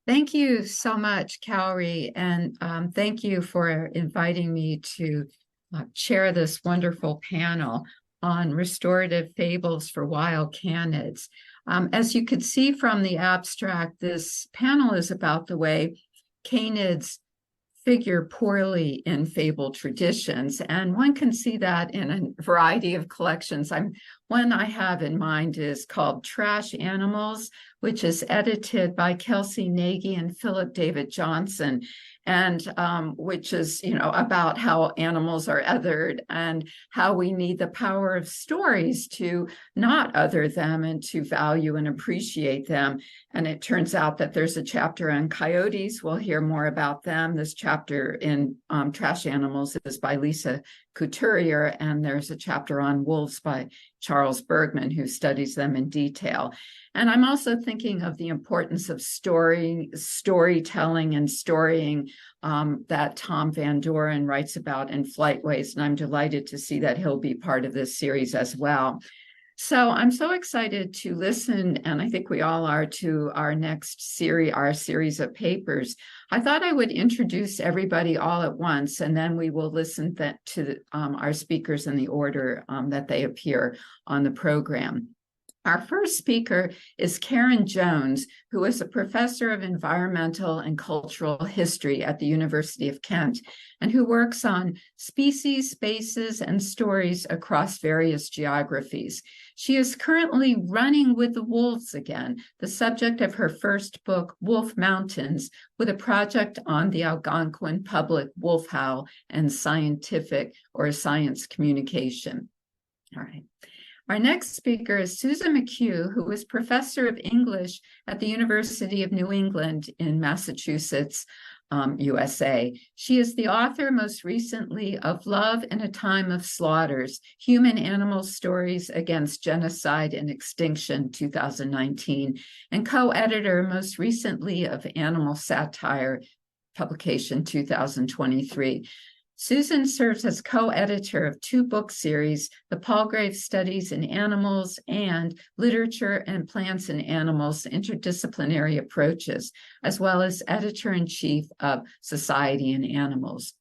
Thank you so much, Cowrie, and thank you for inviting me to chair this wonderful panel on restorative fables for wild canids. As you could see from the abstract, this panel is about the way canids figure poorly in fable traditions, and one can see that in a variety of collections. One I have in mind is called Trash Animals, which is edited by Kelsey Nagy and Philip David Johnson, and which is, about how animals are othered and how we need the power of stories to not other them and to value and appreciate them. And it turns out that there's a chapter on coyotes. We'll hear more about them. This chapter in Trash Animals is by Lisa Couturier, and there's a chapter on wolves by Charles Bergman, who studies them in detail. And I'm also thinking of the importance of storytelling and storying that Tom Van Doren writes about in Flightways, and I'm delighted to see that he'll be part of this series as well. So I'm so excited to listen, and I think we all are, to our next series, our series of papers. I thought I would introduce everybody all at once, and then we will listen to our speakers in the order that they appear on the program. Our first speaker is Karen Jones, who is a professor of environmental and cultural history at the University of Kent, and who works on species, spaces, and stories across various geographies. She is currently running with the wolves again, the subject of her first book, Wolf Mountains, with a project on the Algonquin public wolf howl and scientific or science communication. All right. Our next speaker is Susan McHugh, who is professor of English at the University of New England in Massachusetts, USA. She is the author most recently of Love in a Time of Slaughters, Human-Animal Stories Against Genocide and Extinction, 2019, and co-editor most recently of Animal Satire, publication 2023. Susan serves as co-editor of two book series, The Palgrave Studies in Animals and Literature and Plants and Animals, Interdisciplinary Approaches, as well as editor-in-chief of Society and Animals.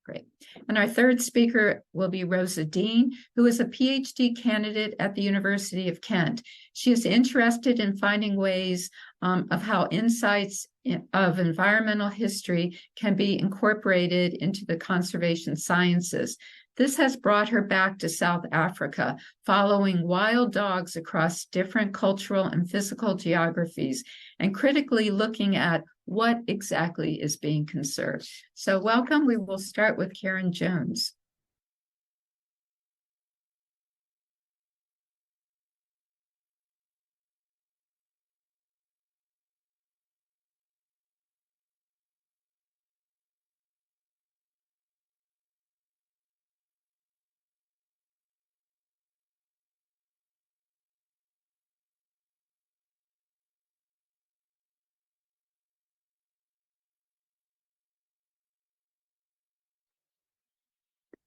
Great. And our third speaker will be Rosa Deen, who is a PhD candidate at the University of Kent. She is interested in finding ways of how insights of environmental history can be incorporated into the conservation sciences. This has brought her back to South Africa, following wild dogs across different cultural and physical geographies, and critically looking at what exactly is being conserved. So welcome. We will start with Karen Jones.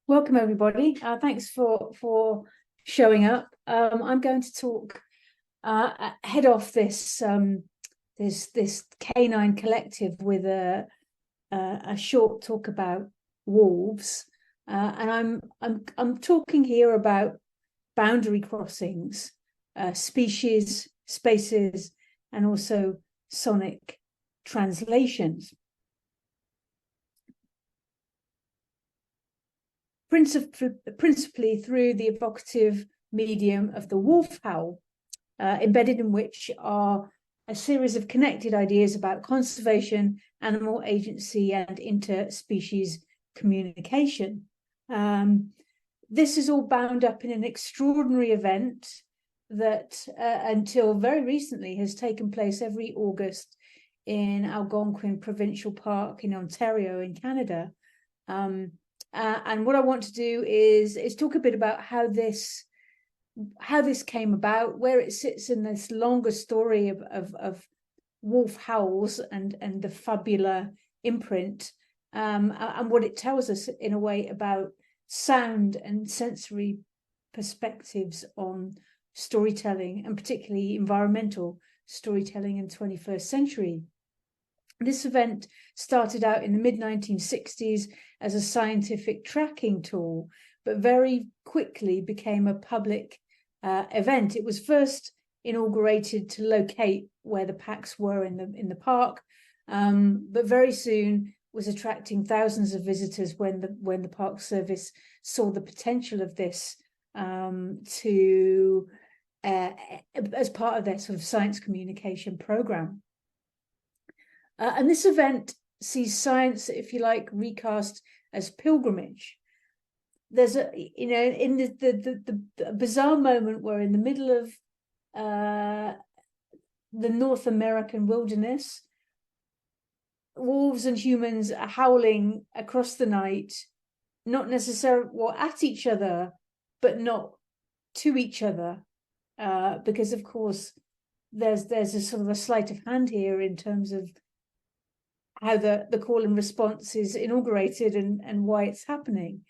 Welcome, everybody. Thanks for showing up. I'm going to talk, head off this this canine collective with a short talk about wolves, and I'm talking here about boundary crossings, species, spaces, and also sonic translations. Principally through the evocative medium of the wolf howl, embedded in which are a series of connected ideas about conservation, animal agency, and interspecies communication. This is all bound up in an extraordinary event that, until very recently, has taken place every August in Algonquin Provincial Park in Ontario in Canada. And what I want to do is talk a bit about how this came about, where it sits in this longer story of wolf howls and the fabula imprint, and what it tells us in a way about sound and sensory perspectives on storytelling, and particularly environmental storytelling in the 21st century. This event started out in the mid-1960s as a scientific tracking tool, but very quickly became a public event. It was first inaugurated to locate where the packs were in the park, but very soon was attracting thousands of visitors when the Park Service saw the potential of this as part of their sort of science communication program. And this event sees science, if you like, recast as pilgrimage. There's in the bizarre moment where in the middle of the North American wilderness, wolves and humans are howling across the night, not necessarily at each other, but not to each other, because of course there's a sort of a sleight of hand here in terms of how the call and response is inaugurated and why it's happening.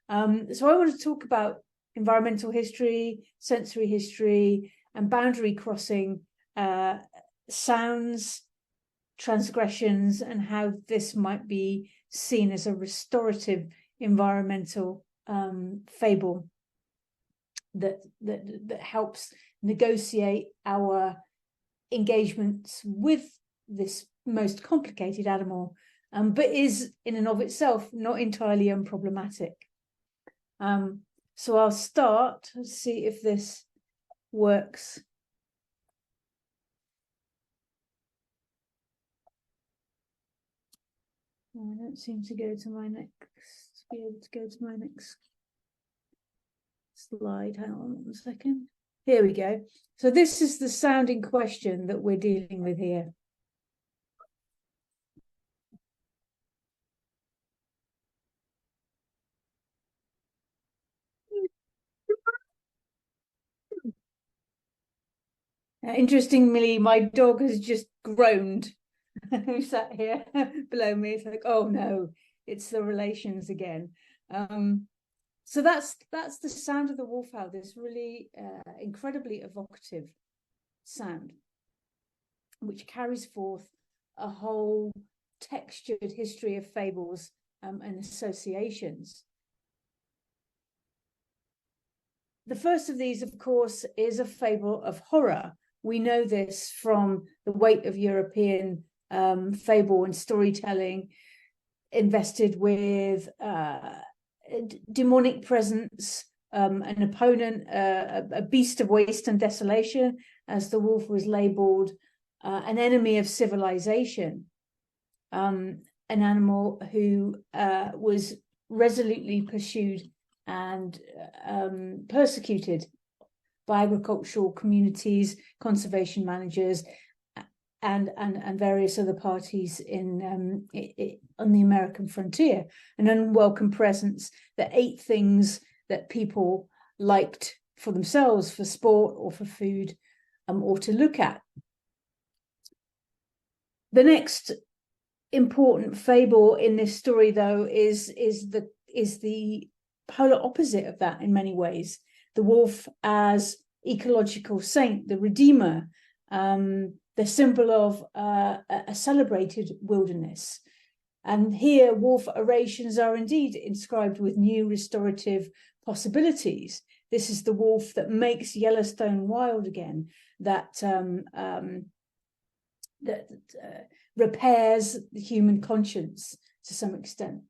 So I want to talk about environmental history, sensory history, and boundary crossing sounds, transgressions, and how this might be seen as a restorative environmental fable that helps negotiate our engagements with this most complicated animal, but is in and of itself not entirely unproblematic. So I'll start, let's see if this works. I don't seem to be able to go to my next slide. Hang on 1 second. Here we go. So this is the sound in question that we're dealing with here. Interestingly, my dog has just groaned. Who sat here below me? It's like, oh no, it's the relations again. So that's the sound of the wolf howl. This really incredibly evocative sound, which carries forth a whole textured history of fables and associations. The first of these, of course, is a fable of horror. We know this from the weight of European fable and storytelling invested with demonic presence, an opponent, a beast of waste and desolation, as the wolf was labeled, an enemy of civilization, an animal who was resolutely pursued and persecuted by agricultural communities, conservation managers, and various other parties on the American frontier. An unwelcome presence that ate things that people liked for themselves, for sport or for food, or to look at. The next important fable in this story, though, is the polar opposite of that in many ways. The wolf as ecological saint, the redeemer, the symbol of a celebrated wilderness. And here, wolf orations are indeed inscribed with new restorative possibilities. This is the wolf that makes Yellowstone wild again, that repairs the human conscience to some extent.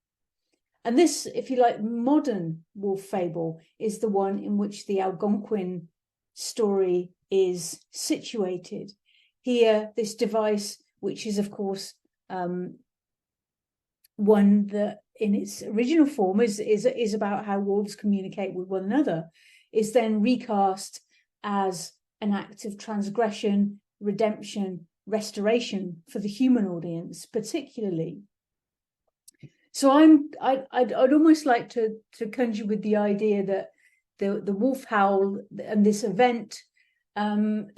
And this, if you like, modern wolf fable is the one in which the Algonquin story is situated. Here, this device, which is, of course, one that in its original form is about how wolves communicate with one another, is then recast as an act of transgression, redemption, restoration for the human audience, particularly. So I'd almost like to conjure with the idea that the wolf howl and this event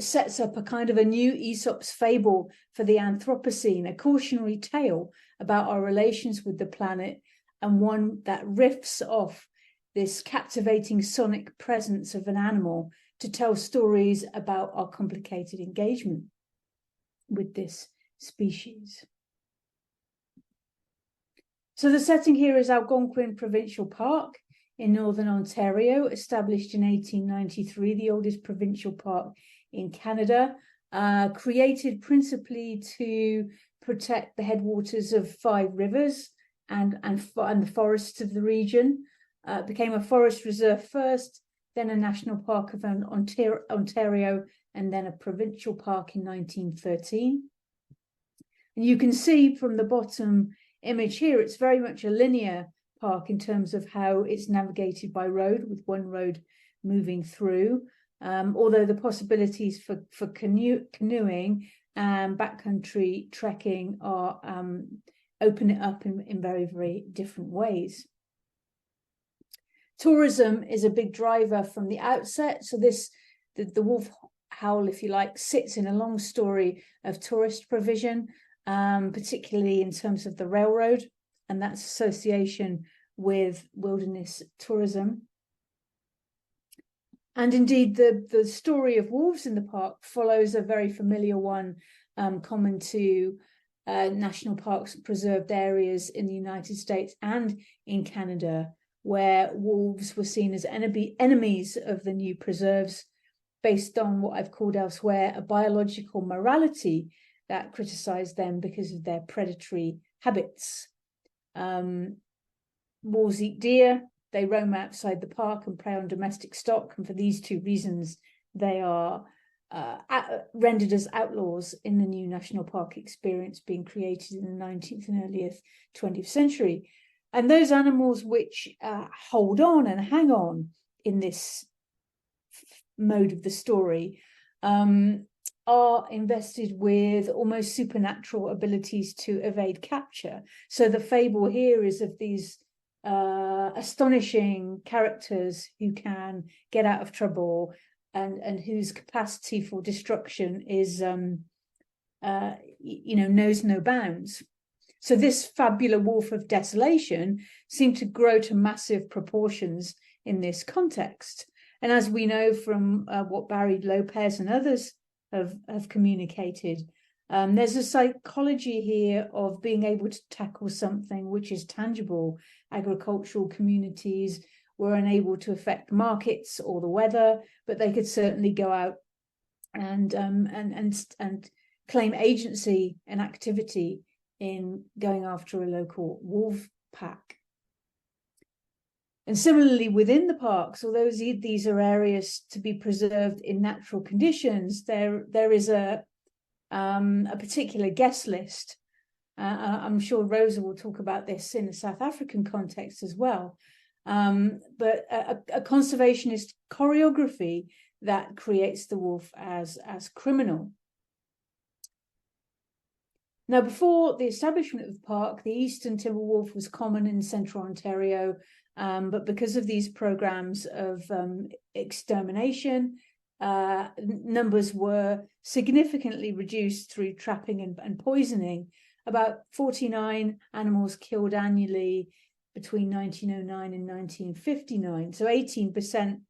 sets up a kind of a new Aesop's fable for the Anthropocene, a cautionary tale about our relations with the planet, and one that riffs off this captivating sonic presence of an animal to tell stories about our complicated engagement with this species. So the setting here is Algonquin Provincial Park in Northern Ontario, established in 1893, the oldest provincial park in Canada, created principally to protect the headwaters of 5 rivers and the forests of the region. Became a forest reserve first, then a national park of Ontario, and then a provincial park in 1913. And you can see from the bottom image here, it's very much a linear park in terms of how it's navigated by road, with one road moving through. Although the possibilities for canoeing and backcountry trekking are open it up in very, very different ways. Tourism is a big driver from the outset. So the wolf howl, if you like, sits in a long story of tourist provision, particularly in terms of the railroad and that's association with wilderness tourism. And indeed, the story of wolves in the park follows a very familiar one common to national parks and preserved areas in the United States and in Canada, where wolves were seen as enemies of the new preserves, based on what I've called elsewhere a biological morality that criticized them because of their predatory habits. Wolves eat deer, they roam outside the park and prey on domestic stock, and for these 2 reasons, they are rendered as outlaws in the new national park experience being created in the 19th and earlier 20th century. And those animals which hold on and hang on in this mode of the story are invested with almost supernatural abilities to evade capture. So the fable here is of these astonishing characters who can get out of trouble and whose capacity for destruction is, knows no bounds. So this fabula wolf of desolation seemed to grow to massive proportions in this context. And as we know from what Barry Lopez and others have communicated, there's a psychology here of being able to tackle something which is tangible. Agricultural communities were unable to affect markets or the weather, but they could certainly go out and claim agency and activity in going after a local wolf pack. And similarly, within the parks, although these are areas to be preserved in natural conditions, there is a particular guest list. I'm sure Rosa will talk about this in a South African context as well. But a conservationist choreography that creates the wolf as criminal. Now, before the establishment of the park, the eastern timber wolf was common in central Ontario, but because of these programs of extermination, numbers were significantly reduced through trapping and poisoning. About 49 animals killed annually between 1909 and 1959, so 18%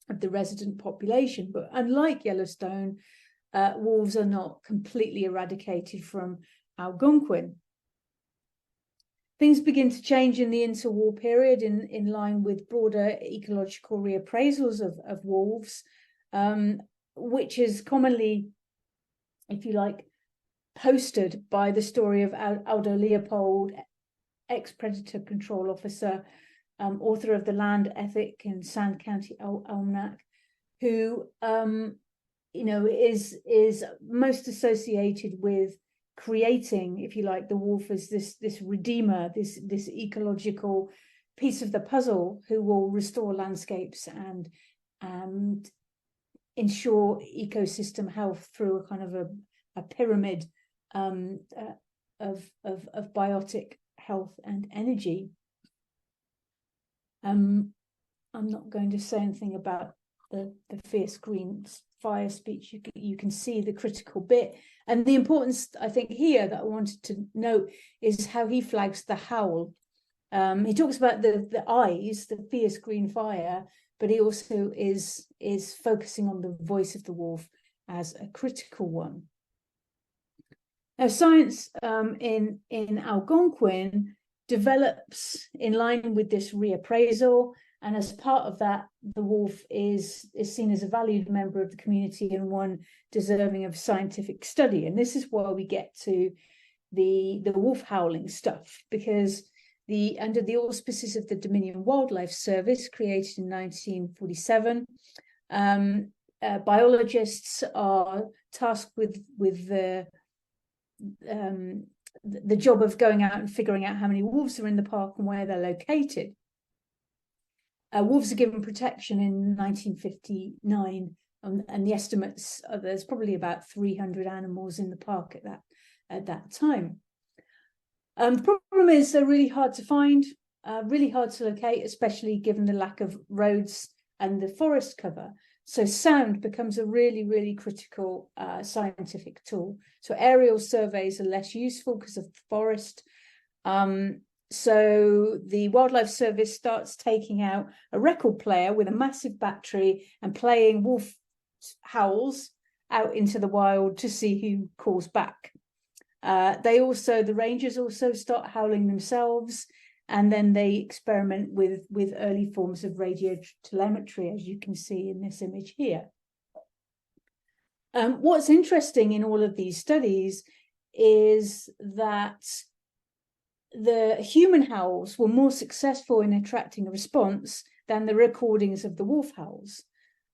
of the resident population. But unlike Yellowstone, wolves are not completely eradicated from Algonquin. Things begin to change in the interwar period in line with broader ecological reappraisals of wolves, which is commonly, if you like, posted by the story of Aldo Leopold, ex-predator control officer, author of the Land Ethic and Sand County Almanac, who is most associated with creating, if you like, the wolf as this redeemer, this ecological piece of the puzzle who will restore landscapes and ensure ecosystem health through a kind of a pyramid of biotic health and energy. I'm not going to say anything about the fierce green fire speech. You can see the critical bit, and the importance, I think, here that I wanted to note is how he flags the howl. He talks about the eyes, the fierce green fire, but he also is focusing on the voice of the wolf as a critical one. Now, science in Algonquin develops in line with this reappraisal. And as part of that, the wolf is seen as a valued member of the community and one deserving of scientific study. And this is where we get to the wolf howling stuff, because under the auspices of the Dominion Wildlife Service, created in 1947, biologists are tasked with the job of going out and figuring out how many wolves are in the park and where they're located. Wolves are given protection in 1959, and the estimates are there's probably about 300 animals in the park at that time. The problem is they're really hard to find, really hard to locate, especially given the lack of roads and the forest cover. So sound becomes a really, really critical scientific tool. So aerial surveys are less useful because of the forest. So the Wildlife Service starts taking out a record player with a massive battery and playing wolf howls out into the wild to see who calls back. The rangers also start howling themselves, and then they experiment with early forms of radio telemetry, as you can see in this image here. What's interesting in all of these studies is that the human howls were more successful in attracting a response than the recordings of the wolf howls.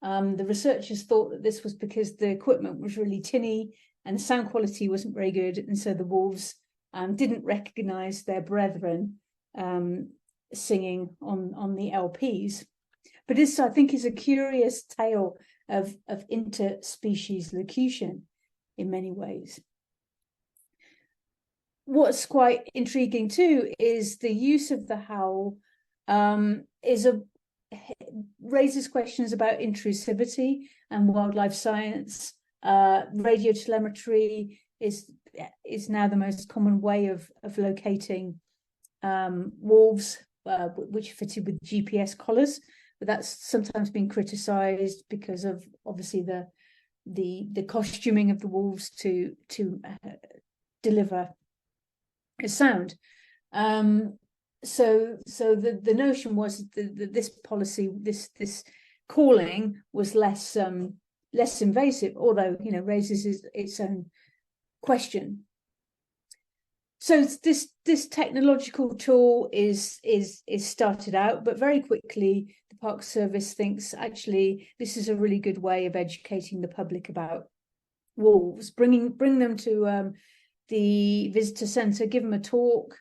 The researchers thought that this was because the equipment was really tinny and the sound quality wasn't very good, and so the wolves didn't recognize their brethren singing on the LPs. But this, I think, is a curious tale of interspecies locution in many ways. What's quite intriguing too is the use of the howl raises questions about intrusivity and wildlife science. Radio telemetry is now the most common way of locating wolves, which are fitted with GPS collars, but that's sometimes been criticized because of obviously the costuming of the wolves to deliver a sound. So the notion was that this policy, this calling was less invasive, although raises its own question. So this technological tool is started out, but very quickly the Park Service thinks actually this is a really good way of educating the public about wolves. Bring them to the visitor centre, give them a talk,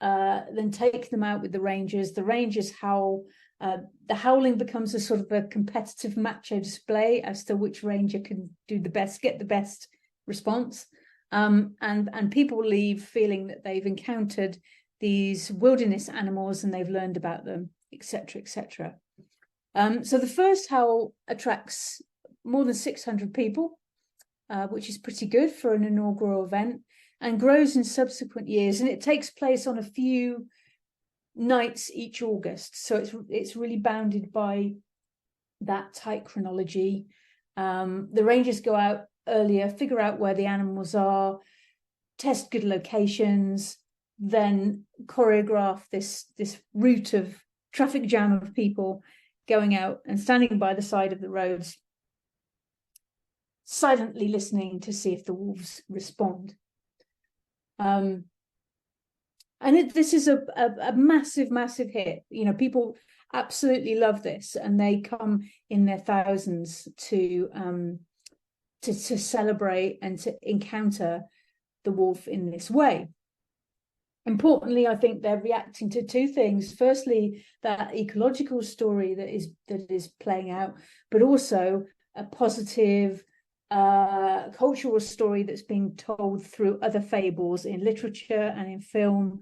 then take them out with the rangers. The rangers howl. The howling becomes a sort of a competitive macho display as to which ranger can do the best, get the best response. And people leave feeling that they've encountered these wilderness animals and they've learned about them, etc., etc. So the first howl attracts more than 600 people, which is pretty good for an inaugural event, and grows in subsequent years. And it takes place on a few nights each August, so it's really bounded by that tight chronology. The rangers go out earlier, figure out where the animals are, test good locations, then choreograph this route of traffic jam of people going out and standing by the side of the roads, silently listening to see if the wolves respond. And this is a massive hit. People absolutely love this, and they come in their thousands to celebrate and to encounter the wolf in this way. Importantly, I think they're reacting to two things. Firstly, that ecological story that is playing out, but also a positive cultural story that's being told through other fables in literature and in film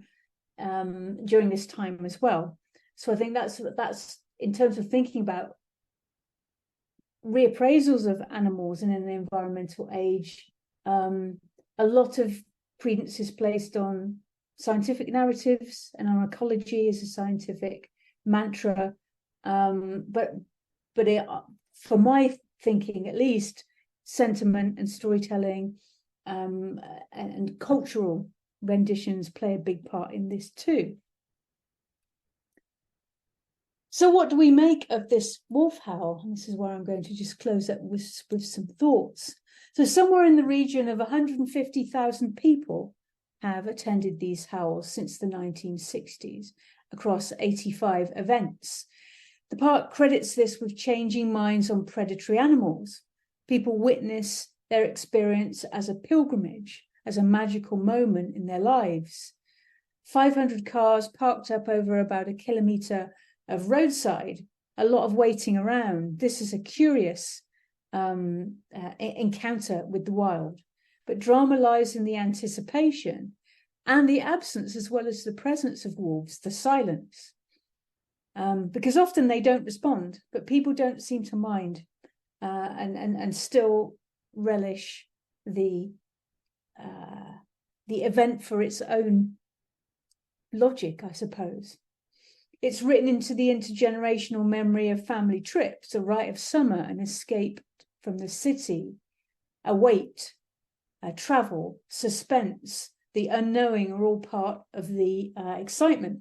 during this time as well. So I think that's in terms of thinking about reappraisals of animals in an environmental age. A lot of credence is placed on scientific narratives and on ecology as a scientific mantra, but for my thinking, at least, sentiment and storytelling and cultural renditions play a big part in this too. So what do we make of this wolf howl? And this is where I'm going to just close up with some thoughts. So somewhere in the region of 150,000 people have attended these howls since the 1960s across 85 events. The park credits this with changing minds on predatory animals. People witness their experience as a pilgrimage, as a magical moment in their lives. 500 cars parked up over about a kilometre of roadside, a lot of waiting around. This is a curious encounter with the wild, but drama lies in the anticipation and the absence as well as the presence of wolves, the silence. Because often they don't respond, but people don't seem to mind and still relish the event for its own logic, I suppose. It's written into the intergenerational memory of family trips, a rite of summer, an escape from the city, a wait, a travel, suspense, the unknowing are all part of the excitement.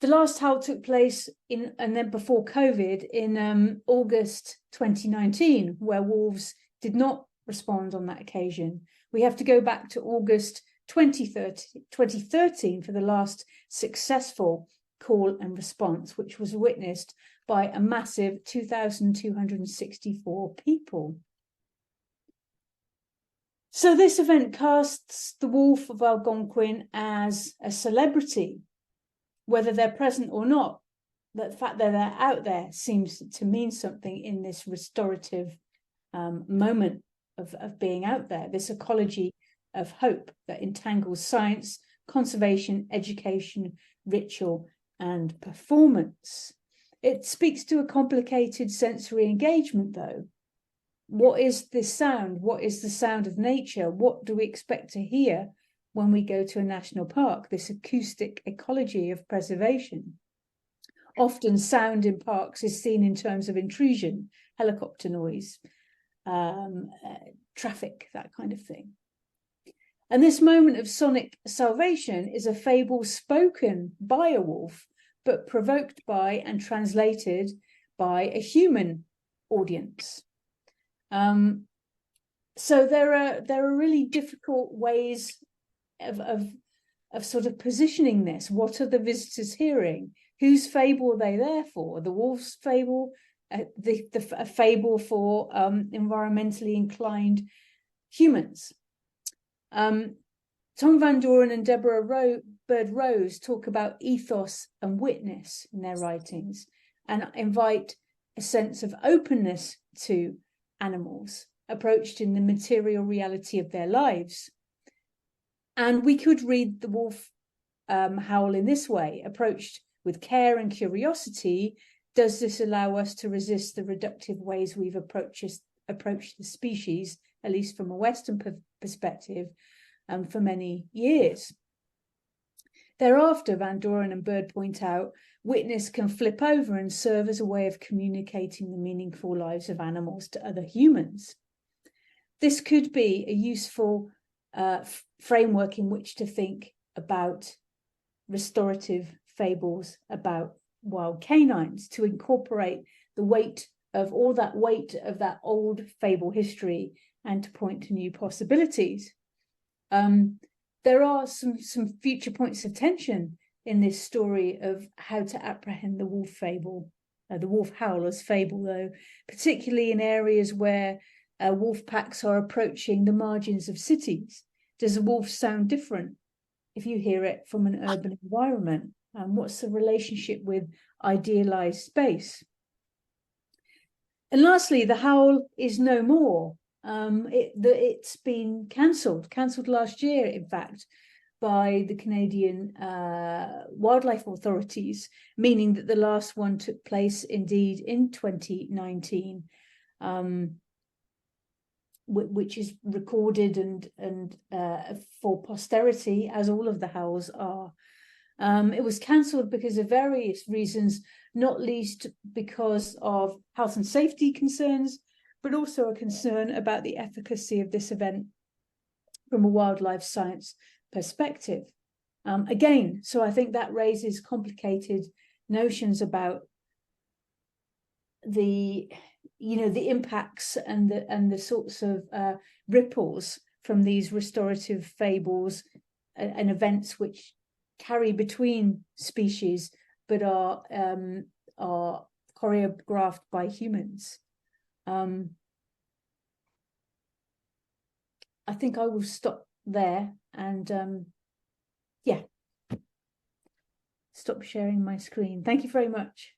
The last howl took place and then before COVID in August 2019, where wolves did not respond on that occasion. We have to go back to August 2013 for the last successful call and response, which was witnessed by a massive 2,264 people. So this event casts the wolf of Algonquin as a celebrity, whether they're present or not. The fact that they're out there seems to mean something in this restorative moment of being out there, this ecology of hope that entangles science, conservation, education, ritual, and performance. It speaks to a complicated sensory engagement, though. What is this sound? What is the sound of nature? What do we expect to hear when we go to a national park? This acoustic ecology of preservation. Often sound in parks is seen in terms of intrusion, helicopter noise, traffic, that kind of thing. And this moment of sonic salvation is a fable spoken by a wolf, but provoked by and translated by a human audience. So there are really difficult ways of sort of positioning this. What are the visitors hearing? Whose fable are they there for? The wolf's fable, a fable for environmentally inclined humans. Tom Van Doren and Deborah Bird Rose talk about ethos and witness in their writings and invite a sense of openness to animals approached in the material reality of their lives. And we could read the wolf howl in this way: approached with care and curiosity, does this allow us to resist the reductive ways we've approached the species, at least from a Western perspective, for many years? Thereafter, Van Doren and Bird point out, witness can flip over and serve as a way of communicating the meaningful lives of animals to other humans. This could be a useful framework in which to think about restorative fables about wild canines, to incorporate the weight of that old fable history and to point to new possibilities. There are some future points of tension in this story of how to apprehend the wolf fable, the wolf howl as fable, though, particularly in areas where wolf packs are approaching the margins of cities. Does a wolf sound different if you hear it from an urban environment? What's the relationship with idealized space? And lastly, the howl is no more. It's been cancelled last year, in fact, by the Canadian wildlife authorities, meaning that the last one took place indeed in 2019, which is recorded and for posterity, as all of the howls are. It was cancelled because of various reasons, not least because of health and safety concerns, but also a concern about the efficacy of this event from a wildlife science perspective. Again, so I think that raises complicated notions about the impacts and the sorts of ripples from these restorative fables and events which carry between species but are choreographed by humans. I think I will stop there and stop sharing my screen. Thank you very much.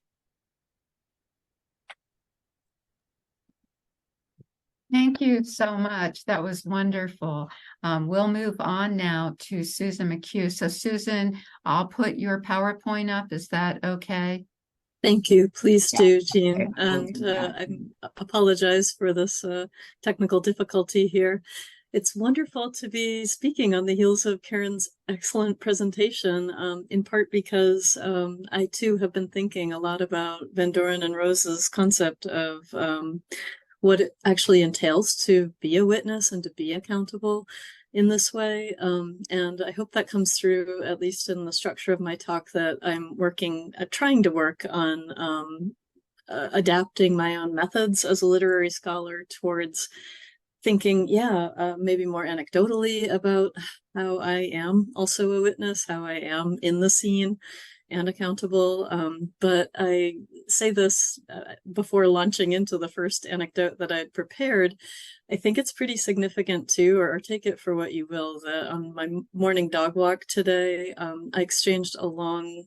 Thank you so much. That was wonderful. We'll move on now to Susan McHugh. So Susan, I'll put your PowerPoint up. Is that okay? Thank you. Please do, Jeanne. And I apologize for this technical difficulty here. It's wonderful to be speaking on the heels of Karen's excellent presentation, in part because I too have been thinking a lot about Van Doren and Rosa's concept of what it actually entails to be a witness and to be accountable in this way. And I hope that comes through, at least in the structure of my talk, that I'm trying to work on adapting my own methods as a literary scholar towards thinking, maybe more anecdotally about how I am also a witness, how I am in the scene and accountable. But I say this before launching into the first anecdote that I'd prepared. I think it's pretty significant too, or take it for what you will, that on my morning dog walk today, I exchanged a long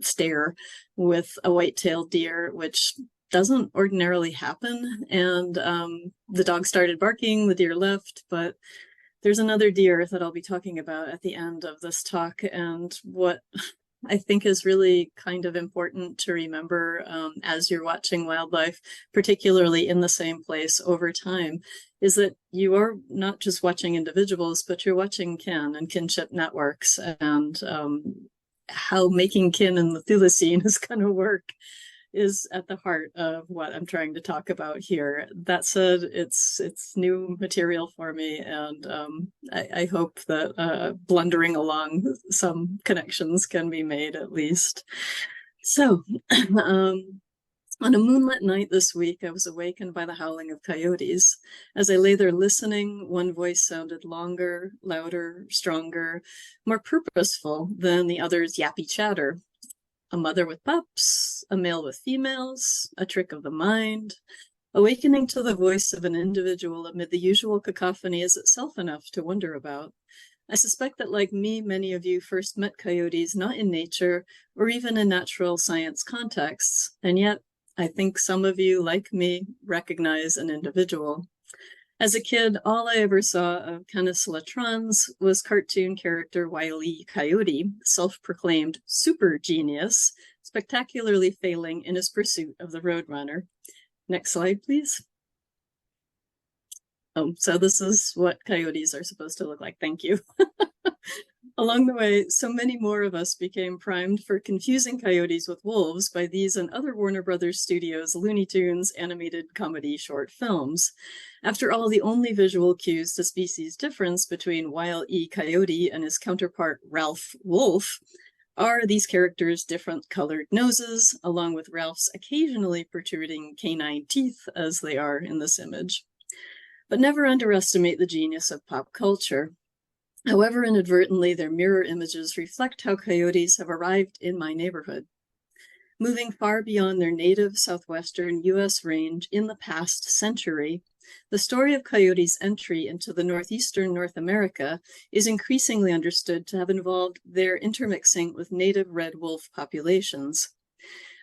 stare with a white-tailed deer, which doesn't ordinarily happen. And the dog started barking, the deer left, but there's another deer that I'll be talking about at the end of this talk. And what I think is really kind of important to remember as you're watching wildlife, particularly in the same place over time, is that you are not just watching individuals, but you're watching kin and kinship networks, and how making kin in the Thylacine is going to work is at the heart of what I'm trying to talk about here. That said, it's new material for me, and I hope that blundering along some connections can be made at least. So, on a moonlit night this week, I was awakened by the howling of coyotes. As I lay there listening, one voice sounded longer, louder, stronger, more purposeful than the other's yappy chatter. A mother with pups, a male with females, a trick of the mind. Awakening to the voice of an individual amid the usual cacophony is itself enough to wonder about. I suspect that, like me, many of you first met coyotes not in nature or even in natural science contexts, and yet I think some of you, like me, recognize an individual. As a kid, all I ever saw of Canis latrans was cartoon character Wile E. Coyote, self-proclaimed super genius, spectacularly failing in his pursuit of the Roadrunner. Next slide, please. So this is what coyotes are supposed to look like. Thank you. Along the way, so many more of us became primed for confusing coyotes with wolves by these and other Warner Brothers Studios Looney Tunes animated comedy short films. After all, the only visual cues to species difference between Wile E. Coyote and his counterpart Ralph Wolf are these characters' different colored noses, along with Ralph's occasionally protruding canine teeth, as they are in this image. But never underestimate the genius of pop culture. However inadvertently, their mirror images reflect how coyotes have arrived in my neighborhood. Moving far beyond their native southwestern U.S. range in the past century, the story of coyotes' entry into the northeastern North America is increasingly understood to have involved their intermixing with native red wolf populations.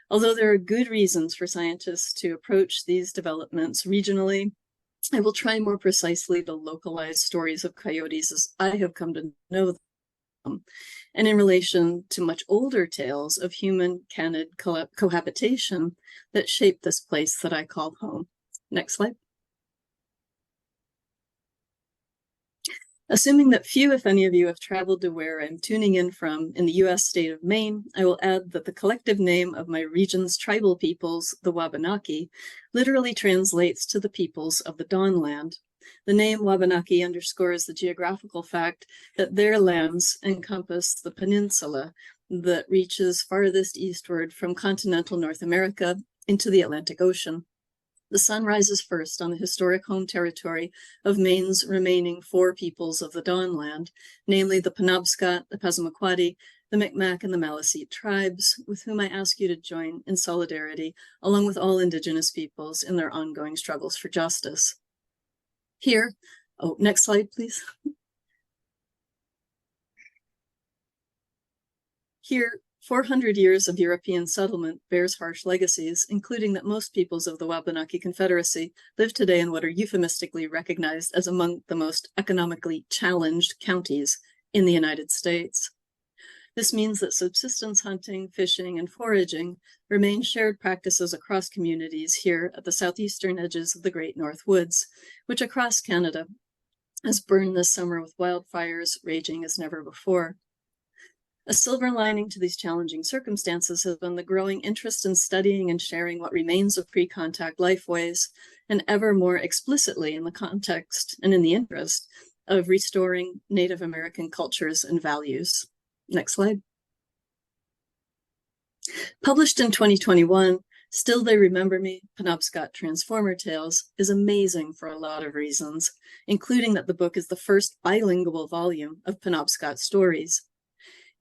Although there are good reasons for scientists to approach these developments regionally, I will try more precisely to localize stories of coyotes as I have come to know them, and in relation to much older tales of human-canid cohabitation that shape this place that I call home. Next slide. Assuming that few, if any of you, have traveled to where I'm tuning in from in the U.S. state of Maine, I will add that the collective name of my region's tribal peoples, the Wabanaki, literally translates to the peoples of the Dawnland. The name Wabanaki underscores the geographical fact that their lands encompass the peninsula that reaches farthest eastward from continental North America into the Atlantic Ocean. The sun rises first on the historic home territory of Maine's remaining 4 peoples of the Dawnland, namely the Penobscot, the Passamaquoddy, the Micmac, and the Maliseet tribes, with whom I ask you to join in solidarity, along with all Indigenous peoples in their ongoing struggles for justice. Here, next slide, please. Here, 400 years of European settlement bears harsh legacies, including that most peoples of the Wabanaki Confederacy live today in what are euphemistically recognized as among the most economically challenged counties in the United States. This means that subsistence hunting, fishing, and foraging remain shared practices across communities here at the southeastern edges of the Great North Woods, which across Canada has burned this summer with wildfires raging as never before. A silver lining to these challenging circumstances has been the growing interest in studying and sharing what remains of pre-contact lifeways, and ever more explicitly in the context and in the interest of restoring Native American cultures and values. Next slide. Published in 2021, Still They Remember Me, Penobscot Transformer Tales is amazing for a lot of reasons, including that the book is the first bilingual volume of Penobscot stories.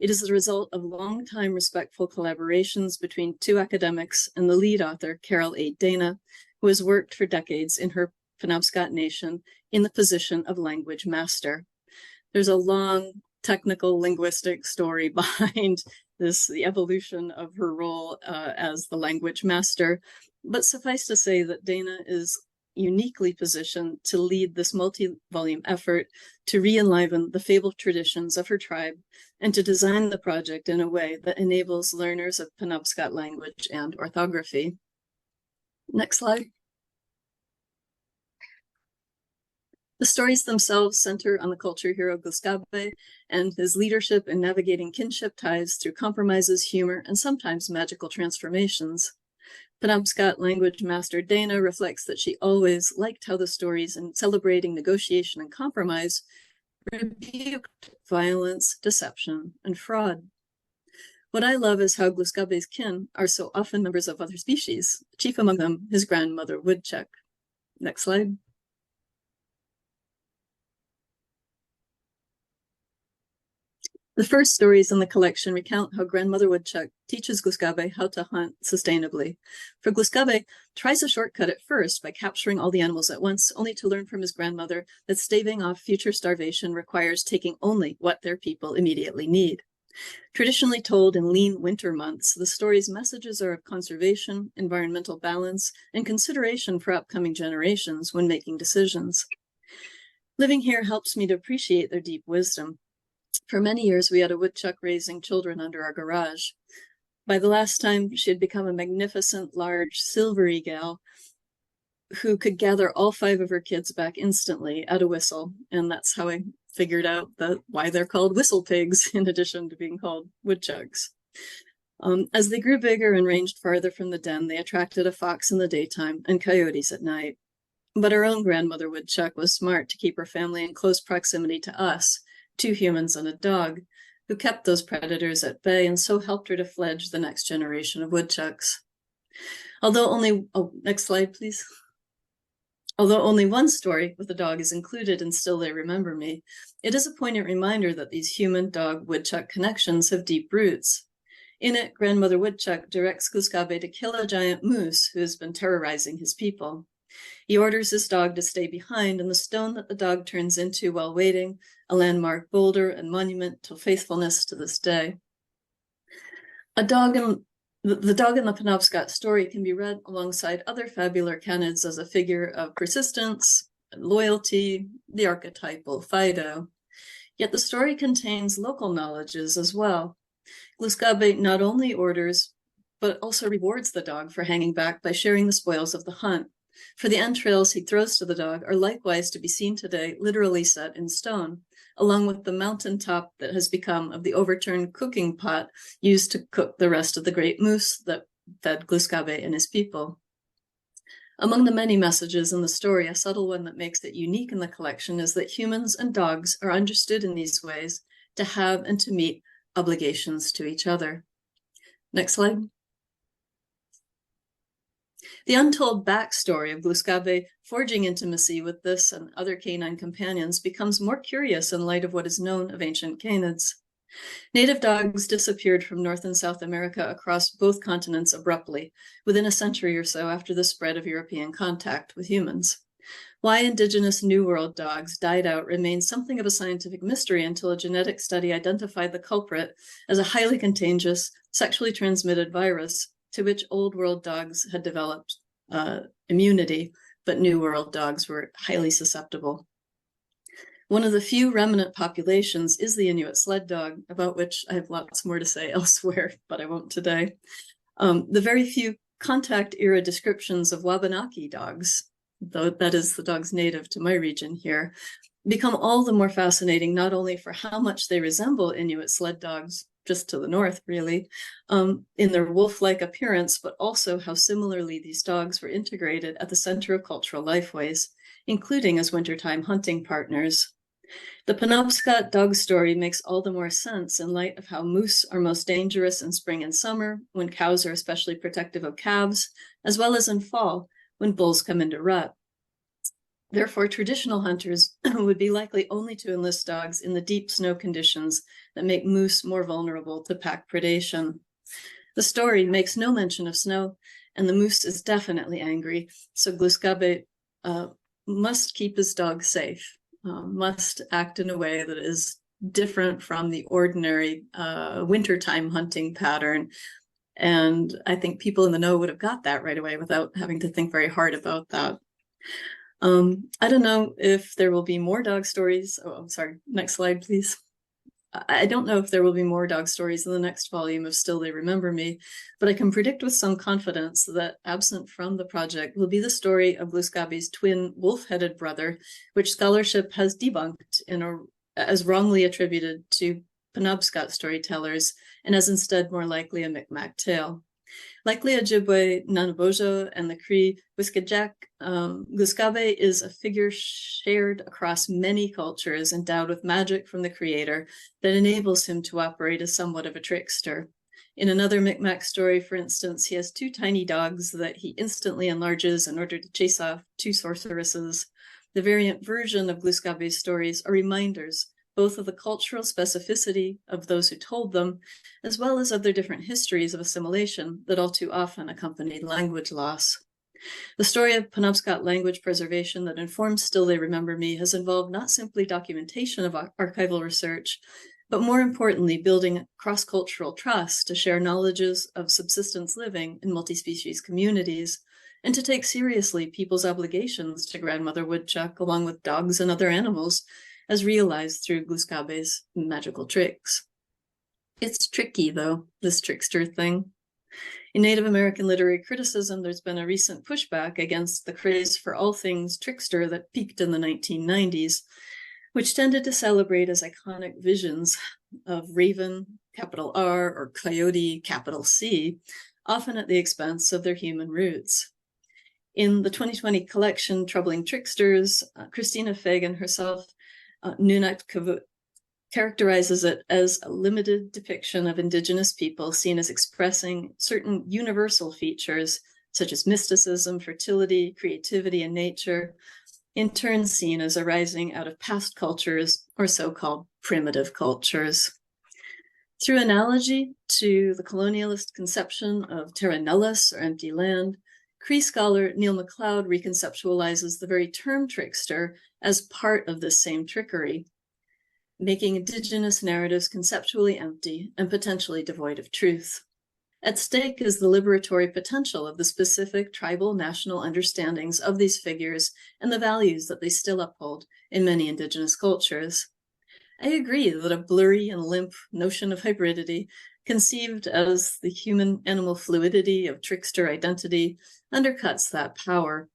It is the result of long-time respectful collaborations between 2 academics and the lead author, Carol A. Dana, who has worked for decades in her Penobscot nation in the position of language master. There's a long technical linguistic story behind this, the evolution of her role as the language master, but suffice to say that Dana is uniquely positioned to lead this multi-volume effort to re-enliven the fable traditions of her tribe and to design the project in a way that enables learners of Penobscot language and orthography. Next slide. The stories themselves center on the culture hero Gluskabe and his leadership in navigating kinship ties through compromises, humor, and sometimes magical transformations. Penobscot language master Dana reflects that she always liked how the stories in celebrating negotiation and compromise rebuked violence, deception, and fraud. What I love is how Gluskabe's kin are so often members of other species, chief among them his grandmother woodchuck. Next slide. The first stories in the collection recount how Grandmother Woodchuck teaches Gluskabe how to hunt sustainably. For Gluskabe tries a shortcut at first by capturing all the animals at once, only to learn from his grandmother that staving off future starvation requires taking only what their people immediately need. Traditionally told in lean winter months, the story's messages are of conservation, environmental balance, and consideration for upcoming generations when making decisions. Living here helps me to appreciate their deep wisdom. For many years, we had a woodchuck raising children under our garage. By the last time, she had become a magnificent, large, silvery gal who could gather all 5 of her kids back instantly at a whistle. And that's how I figured out why they're called whistle pigs, in addition to being called woodchucks. As they grew bigger and ranged farther from the den, they attracted a fox in the daytime and coyotes at night. But our own grandmother woodchuck was smart to keep her family in close proximity to us, 2 humans and a dog, who kept those predators at bay and so helped her to fledge the next generation of woodchucks. Next slide, please. Although only one story with a dog is included in Still They Remember Me, it is a poignant reminder that these human-dog-woodchuck connections have deep roots. In it, Grandmother Woodchuck directs Gluskabe to kill a giant moose who has been terrorizing his people. He orders his dog to stay behind, and the stone that the dog turns into while waiting, a landmark boulder and monument to faithfulness to this day. The dog in the Penobscot story can be read alongside other fabular Canids as a figure of persistence, loyalty, the archetypal Fido. Yet the story contains local knowledges as well. Gluskabe not only orders, but also rewards the dog for hanging back by sharing the spoils of the hunt. For the entrails he throws to the dog are likewise to be seen today, literally set in stone, along with the mountaintop that has become of the overturned cooking pot used to cook the rest of the great moose that fed Gluskabe and his people. Among the many messages in the story, a subtle one that makes it unique in the collection is that humans and dogs are understood in these ways to have and to meet obligations to each other. Next slide. The untold backstory of Gluskabe forging intimacy with this and other canine companions becomes more curious in light of what is known of ancient Canids. Native dogs disappeared from North and South America across both continents abruptly, within a century or so after the spread of European contact with humans. Why indigenous New World dogs died out remains something of a scientific mystery until a genetic study identified the culprit as a highly contagious, sexually transmitted virus to which Old World dogs had developed immunity, but New World dogs were highly susceptible. One of the few remnant populations is the Inuit sled dog, about which I have lots more to say elsewhere, but I won't today. The very few contact era descriptions of Wabanaki dogs, though that is the dogs native to my region here, become all the more fascinating, not only for how much they resemble Inuit sled dogs, just to the north, really, in their wolf-like appearance, but also how similarly these dogs were integrated at the center of cultural lifeways, including as wintertime hunting partners. The Penobscot dog story makes all the more sense in light of how moose are most dangerous in spring and summer, when cows are especially protective of calves, as well as in fall, when bulls come into rut. Therefore, traditional hunters would be likely only to enlist dogs in the deep snow conditions that make moose more vulnerable to pack predation. The story makes no mention of snow, and the moose is definitely angry, so Gluskabe must keep his dog safe, must act in a way that is different from the ordinary wintertime hunting pattern. And I think people in the know would have got that right away without having to think very hard about that. I don't know if there will be more dog stories. Oh, I'm sorry. Next slide, please. I don't know if there will be more dog stories in the next volume of Still They Remember Me, but I can predict with some confidence that absent from the project will be the story of Gluskabe's twin wolf-headed brother, which scholarship has debunked as wrongly attributed to Penobscot storytellers and as instead more likely a Micmac tale. Like the Ojibwe Nanabojo and the Cree Wiskajak, Gluskabe is a figure shared across many cultures, endowed with magic from the creator that enables him to operate as somewhat of a trickster. In another Micmac story, for instance, he has two tiny dogs that he instantly enlarges in order to chase off two sorceresses. The variant version of Gluskabe's stories are reminders both of the cultural specificity of those who told them, as well as of their different histories of assimilation that all too often accompanied language loss. The story of Penobscot language preservation that informs Still They Remember Me has involved not simply documentation of archival research, but more importantly, building cross-cultural trust to share knowledges of subsistence living in multi-species communities, and to take seriously people's obligations to grandmother woodchuck along with dogs and other animals, as realized through Gluskabe's magical tricks. It's tricky, though, this trickster thing. In Native American literary criticism, there's been a recent pushback against the craze for all things trickster that peaked in the 1990s, which tended to celebrate as iconic visions of Raven, capital R, or Coyote, capital C, often at the expense of their human roots. In the 2020 collection, Troubling Tricksters, Christina Fagan herself Nunat Kavut characterizes it as a limited depiction of indigenous people seen as expressing certain universal features, such as mysticism, fertility, creativity, and nature, in turn seen as arising out of past cultures or so-called primitive cultures. Through analogy to the colonialist conception of terra nullius, or empty land, Cree scholar Neil McLeod reconceptualizes the very term trickster as part of this same trickery, making indigenous narratives conceptually empty and potentially devoid of truth. At stake is the liberatory potential of the specific tribal national understandings of these figures and the values that they still uphold in many indigenous cultures. I agree that a blurry and limp notion of hybridity, conceived as the human-animal fluidity of trickster identity, undercuts that power,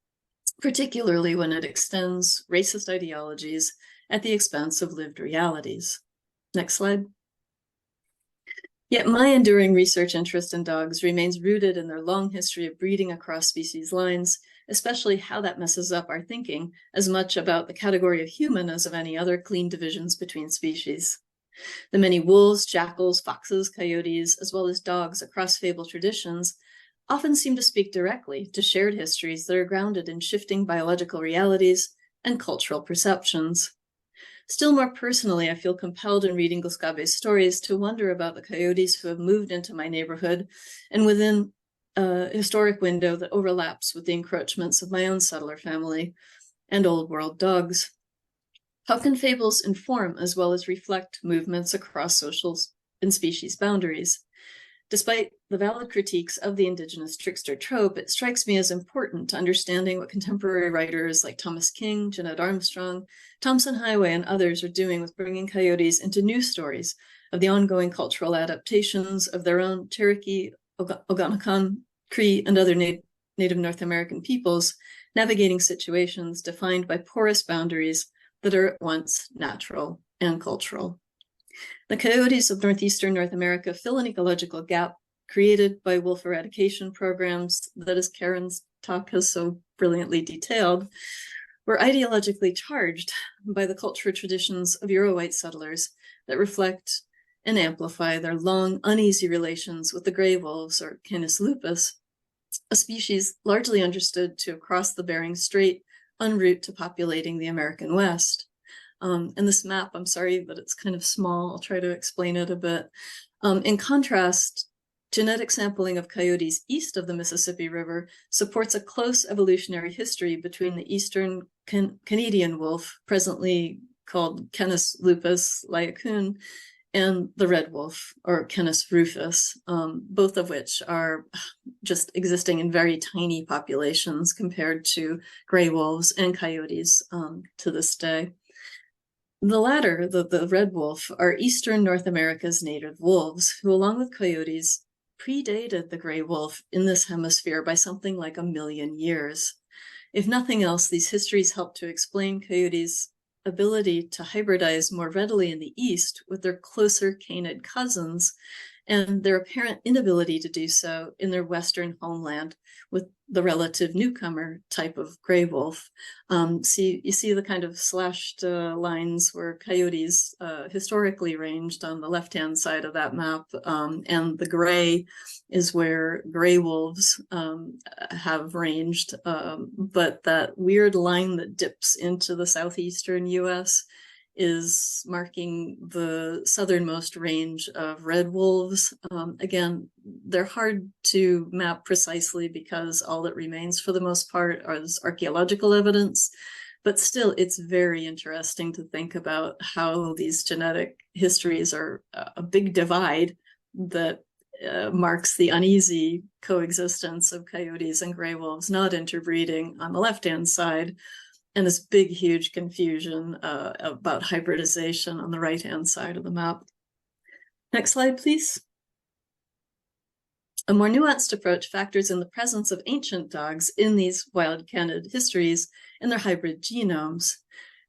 particularly when it extends racist ideologies at the expense of lived realities. Next slide. Yet my enduring research interest in dogs remains rooted in their long history of breeding across species lines, especially how that messes up our thinking as much about the category of human as of any other clean divisions between species. The many wolves, jackals, foxes, coyotes, as well as dogs across fable traditions often seem to speak directly to shared histories that are grounded in shifting biological realities and cultural perceptions. Still more personally, I feel compelled in reading Gluscabe's stories to wonder about the coyotes who have moved into my neighborhood and within a historic window that overlaps with the encroachments of my own settler family and old world dogs. How can fables inform as well as reflect movements across social and species boundaries? Despite the valid critiques of the indigenous trickster trope, it strikes me as important to understanding what contemporary writers like Thomas King, Jeanette Armstrong, Thompson Highway, and others are doing with bringing coyotes into new stories of the ongoing cultural adaptations of their own Cherokee, Ogonakan, Cree, and other Native North American peoples, navigating situations defined by porous boundaries that are at once natural and cultural. The coyotes of northeastern North America fill an ecological gap created by wolf eradication programs that, as Karen's talk has so brilliantly detailed, were ideologically charged by the cultural traditions of Euro-white settlers that reflect and amplify their long, uneasy relations with the gray wolves, or Canis lupus, a species largely understood to have crossed the Bering Strait en route to populating the American West. And this map, I'm sorry that it's kind of small. I'll try to explain it a bit. In contrast, genetic sampling of coyotes east of the Mississippi River supports a close evolutionary history between the eastern Canadian wolf, presently called Canis lupus, Lycaon, and the red wolf, or Canis rufus, both of which are just existing in very tiny populations compared to gray wolves and coyotes to this day. The latter, the red wolf, are eastern North America's native wolves, who, along with coyotes, predated the gray wolf in this hemisphere by something like 1 million years. If nothing else, these histories help to explain coyotes' ability to hybridize more readily in the east with their closer canid cousins, and their apparent inability to do so in their western homeland with the relative newcomer type of gray wolf. You see the kind of slashed lines where coyotes historically ranged on the left-hand side of that map, and the gray is where gray wolves have ranged, but that weird line that dips into the southeastern US is marking the southernmost range of red wolves. Again, they're hard to map precisely because all that remains for the most part is archaeological evidence, but still it's very interesting to think about how these genetic histories are a big divide that marks the uneasy coexistence of coyotes and gray wolves not interbreeding on the left-hand side, and this big, huge confusion about hybridization on the right-hand side of the map. Next slide, please. A more nuanced approach factors in the presence of ancient dogs in these wild canid histories and their hybrid genomes.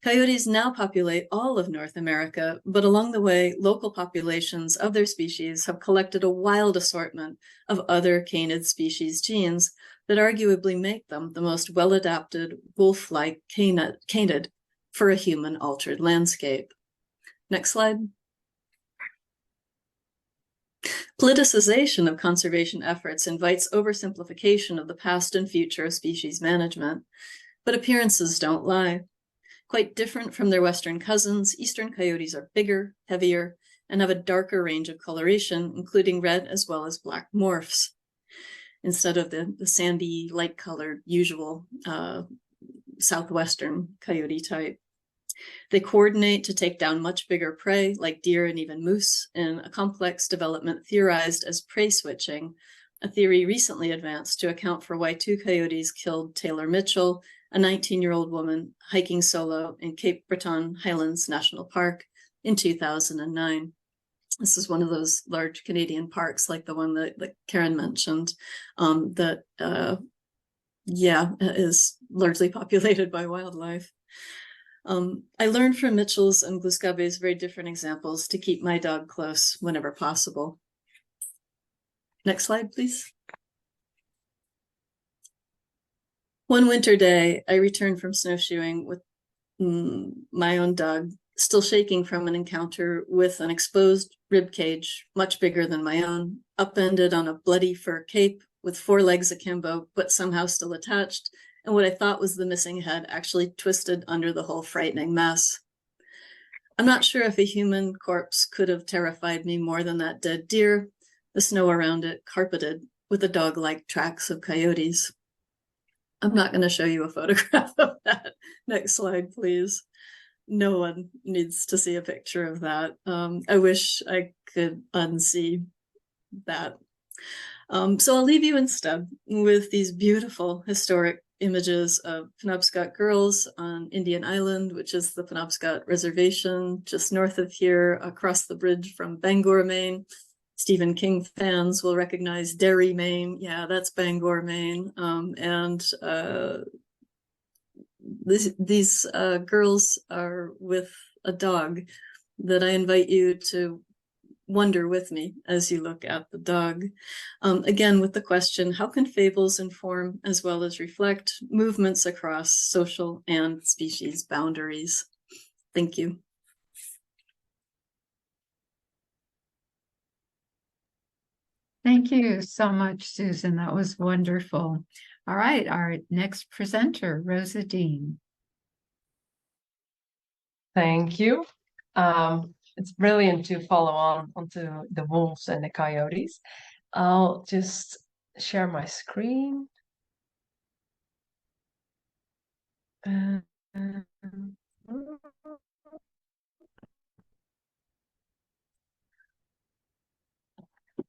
Coyotes now populate all of North America, but along the way, local populations of their species have collected a wild assortment of other canid species genes that arguably make them the most well-adapted wolf-like canid for a human-altered landscape. Next slide. Politicization of conservation efforts invites oversimplification of the past and future of species management, but appearances don't lie. Quite different from their western cousins, eastern coyotes are bigger, heavier, and have a darker range of coloration, including red as well as black morphs, instead of the sandy, light-colored, usual southwestern coyote type. They coordinate to take down much bigger prey, like deer and even moose, in a complex development theorized as prey switching, a theory recently advanced to account for why 2 coyotes killed Taylor Mitchell, a 19-year-old woman hiking solo in Cape Breton Highlands National Park in 2009. This is one of those large Canadian parks, like the one that Karen mentioned, that is largely populated by wildlife. I learned from Mitchell's and Gluscabe's very different examples to keep my dog close whenever possible. Next slide, please. One winter day, I returned from snowshoeing with my own dog, still shaking from an encounter with an exposed rib cage, much bigger than my own, upended on a bloody fur cape with 4 legs akimbo, but somehow still attached, and what I thought was the missing head actually twisted under the whole frightening mess. I'm not sure if a human corpse could have terrified me more than that dead deer, the snow around it carpeted with the dog-like tracks of coyotes. I'm not going to show you a photograph of that. Next slide, please. No one needs to see a picture of that. I wish I could unsee that. So I'll leave you instead with these beautiful historic images of Penobscot girls on Indian Island, which is the Penobscot Reservation just north of here, across the bridge from Bangor, Maine. Stephen King fans will recognize Derry, Maine. Yeah, that's Bangor, Maine. These girls are with a dog that I invite you to wonder with me as you look at the dog. Again, with the question, how can fables inform as well as reflect movements across social and species boundaries? Thank you. Thank you so much, Susan. That was wonderful. All right, our next presenter, Rosa Deen. Thank you. It's brilliant to follow on onto the wolves and the coyotes. I'll just share my screen.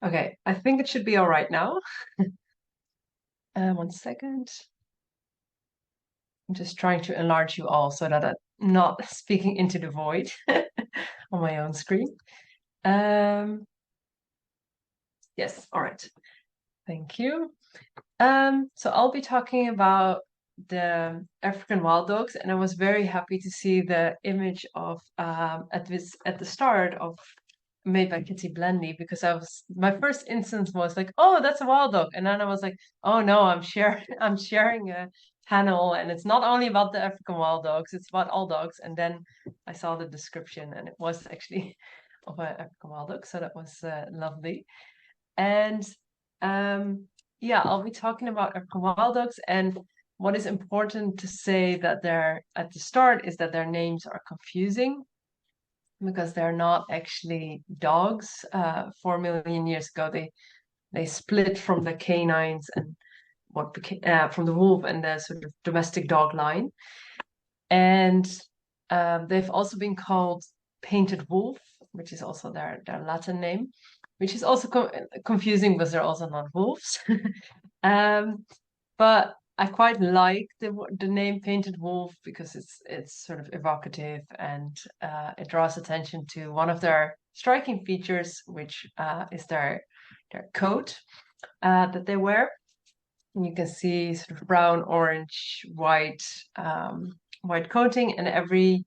Okay, I think it should be all right now. 1 second. I'm just trying to enlarge you all so that I'm not speaking into the void on my own screen. Yes, all right. Thank you. So I'll be talking about the African wild dogs, and I was very happy to see the image of at the start of made by Kitty Blendy, because my first instance was like, oh, that's a wild dog, and then I was like, oh no, I'm sharing a panel, and it's not only about the African wild dogs, it's about all dogs. And then I saw the description, and it was actually of an African wild dog, so that was lovely. And yeah, I'll be talking about African wild dogs, and what is important to say that they're at the start is that their names are confusing, because they're not actually dogs. 4 million years ago, they split from the canines and what became from the wolf and the sort of domestic dog line, and they've also been called painted wolf, which is also their Latin name, which is also confusing because they're also not wolves. But I quite like the name painted wolf because it's sort of evocative, and it draws attention to one of their striking features, which is their coat that they wear. And you can see sort of brown, orange, white white coating, and every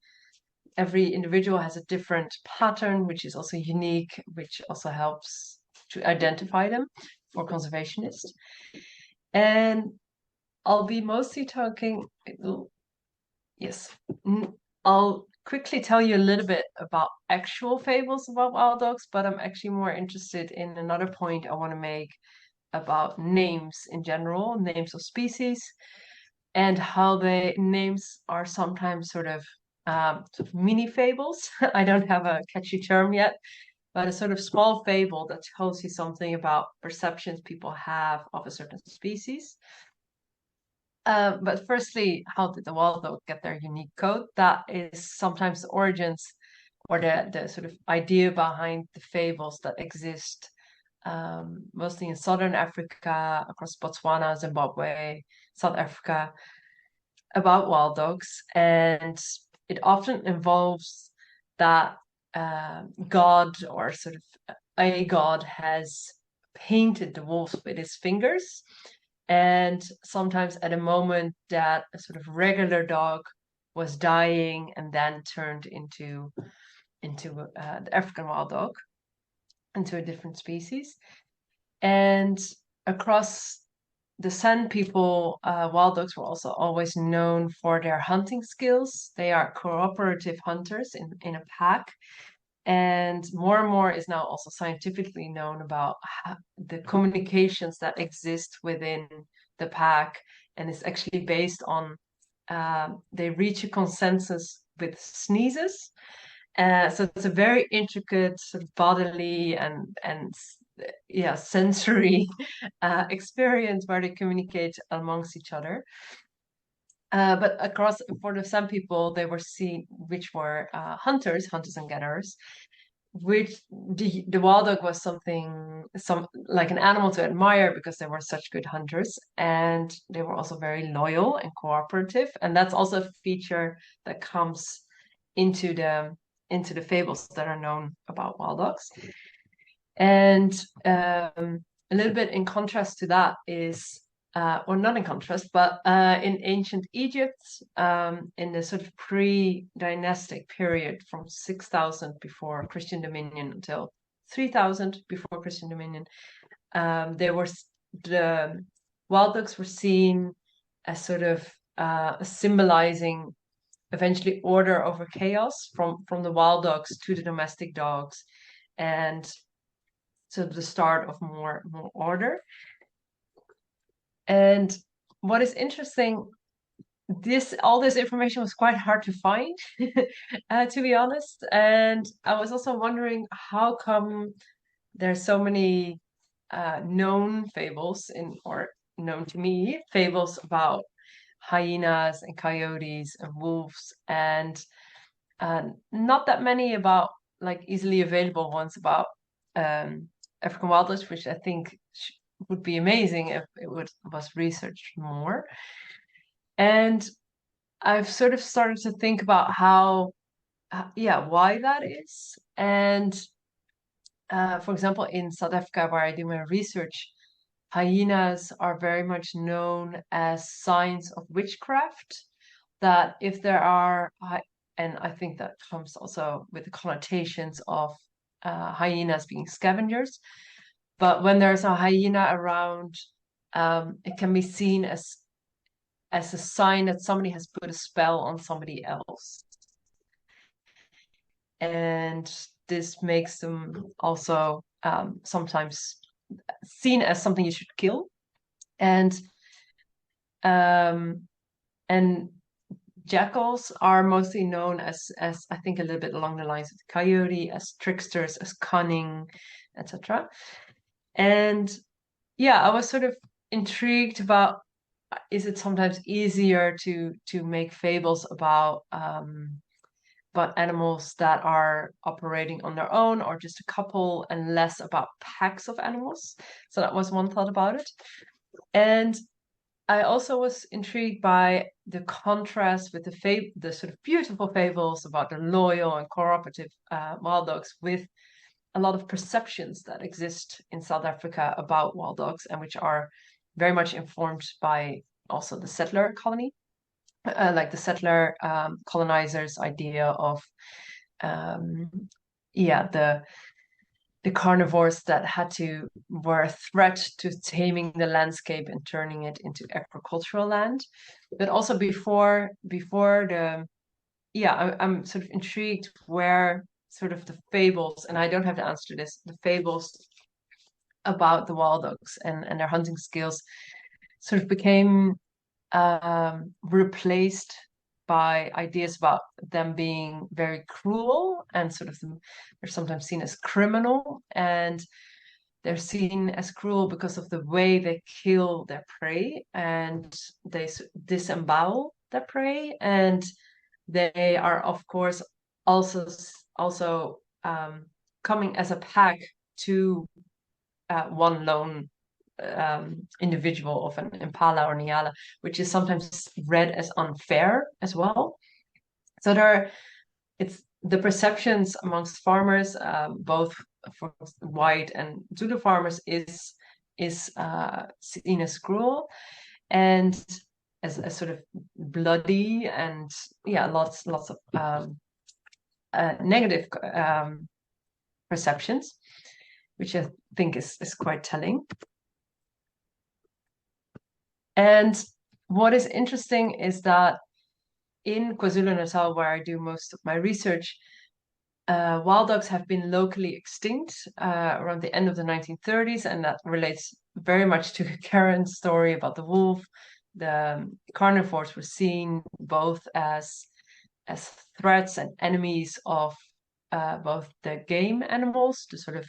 individual has a different pattern, which is also unique, which also helps to identify them for conservationists. And I'll be mostly talking, yes, I'll quickly tell you a little bit about actual fables about wild dogs, but I'm actually more interested in another point I want to make about names in general, names of species, and how the names are sometimes sort of mini fables. I don't have a catchy term yet, but a sort of small fable that tells you something about perceptions people have of a certain species. But firstly, how did the wild dog get their unique coat? That is sometimes the origins or the sort of idea behind the fables that exist mostly in southern Africa, across Botswana, Zimbabwe, South Africa, about wild dogs. And it often involves that God, or sort of a god, has painted the wolves with his fingers. And sometimes at a moment that a sort of regular dog was dying and then turned into the African wild dog, into a different species. And across the San people, wild dogs were also always known for their hunting skills. They are cooperative hunters in a pack. And more is now also scientifically known about the communications that exist within the pack, and it's actually based on they reach a consensus with sneezes. So it's a very intricate sort of bodily and sensory experience where they communicate amongst each other. But for the San people, they were seen, which were hunters and gatherers, which the wild dog was like an animal to admire because they were such good hunters, and they were also very loyal and cooperative, and that's also a feature that comes into the fables that are known about wild dogs. And a little bit in contrast to that is or not in contrast, but in ancient Egypt, in the sort of pre-dynastic period from 6,000 before Christian dominion until 3,000 before Christian dominion, the wild dogs were seen as sort of symbolizing eventually order over chaos, from the wild dogs to the domestic dogs, and so the start of more order. And what is interesting, all this information was quite hard to find, to be honest. And I was also wondering how come there's so many known fables or known to me, fables about hyenas and coyotes and wolves, and not that many about like easily available ones about African wildlife, which I think would be amazing if it was researched more. And I've sort of started to think about why that is. And for example, in South Africa, where I do my research, hyenas are very much known as signs of witchcraft. That if there are, and I think that comes also with the connotations of hyenas being scavengers. But when there's a hyena around, it can be seen as a sign that somebody has put a spell on somebody else. And this makes them also sometimes seen as something you should kill. And jackals are mostly known as I think a little bit along the lines of the coyote, as tricksters, as cunning, etc. And I was sort of intrigued about, is it sometimes easier to make fables about animals that are operating on their own or just a couple, and less about packs of animals? So that was one thought about it. And I also was intrigued by the contrast with the sort of beautiful fables about the loyal and cooperative wild dogs, with a lot of perceptions that exist in South Africa about wild dogs, and which are very much informed by also the settler colony, like the settler colonizers' idea of the carnivores that were a threat to taming the landscape and turning it into agricultural land. But also before I'm sort of intrigued where sort of the fables, and I don't have the answer to this, the fables about the wild dogs and their hunting skills sort of became replaced by ideas about them being very cruel, and sort of they're sometimes seen as criminal, and they're seen as cruel because of the way they kill their prey, and they disembowel their prey, and they are of course also coming as a pack to one lone individual of an impala or nyala, which is sometimes read as unfair as well. So it's the perceptions amongst farmers, both for white and Zulu farmers, is seen as cruel and as sort of bloody, and lots of negative perceptions, which I think is quite telling. And what is interesting is that in KwaZulu-Natal, where I do most of my research, wild dogs have been locally extinct around the end of the 1930s, and that relates very much to Karen's story about the wolf. The carnivores were seen both as threats and enemies of both the game animals, the sort of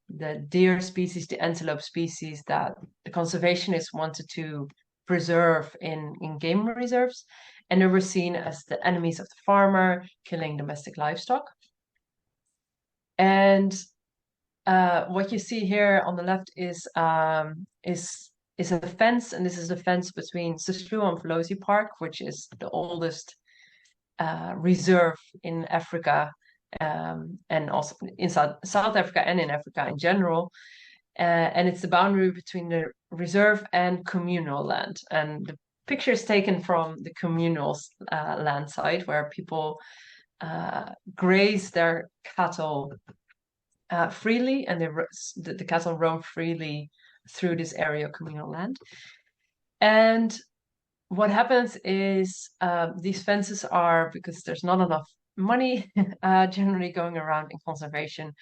the deer species, the antelope species that the conservationists wanted to preserve in game reserves, and they were seen as the enemies of the farmer, killing domestic livestock. And what you see here on the left is a fence, and this is the fence between Sesotho and Pelosi Park, which is the oldest reserve in Africa, and also in South Africa and in Africa in general. And it's the boundary between the reserve and communal land. And the picture is taken from the communal land side, where people graze their cattle freely, and the cattle roam freely through this area of communal land. And what happens is these fences are, because there's not enough money generally going around in conservation,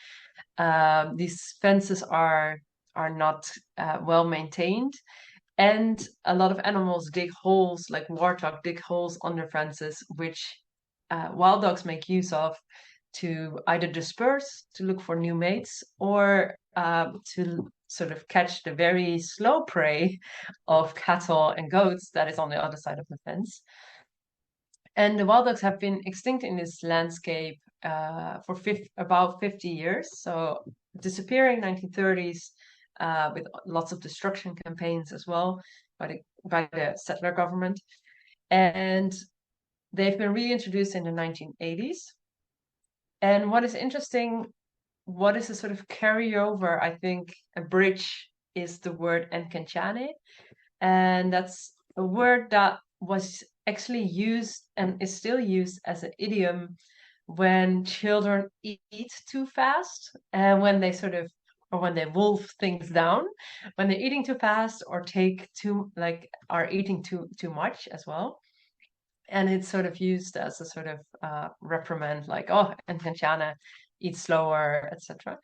these fences are not well maintained, and a lot of animals dig holes, like warthog dig holes under fences, which wild dogs make use of to either disperse, to look for new mates, or to sort of catch the very slow prey of cattle and goats that is on the other side of the fence. And the wild dogs have been extinct in this landscape for about 50 years. So disappearing 1930s with lots of destruction campaigns as well by the settler government. And they've been reintroduced in the 1980s. And what is interesting, what is a sort of carryover, I think a bridge is the word endangered. And that's a word that was actually used and is still used as an idiom when children eat too fast, and when they when they wolf things down, when they're eating too fast or are eating too much as well. And it's sort of used as a sort of reprimand, like, oh, Encanchana, eat slower, etc.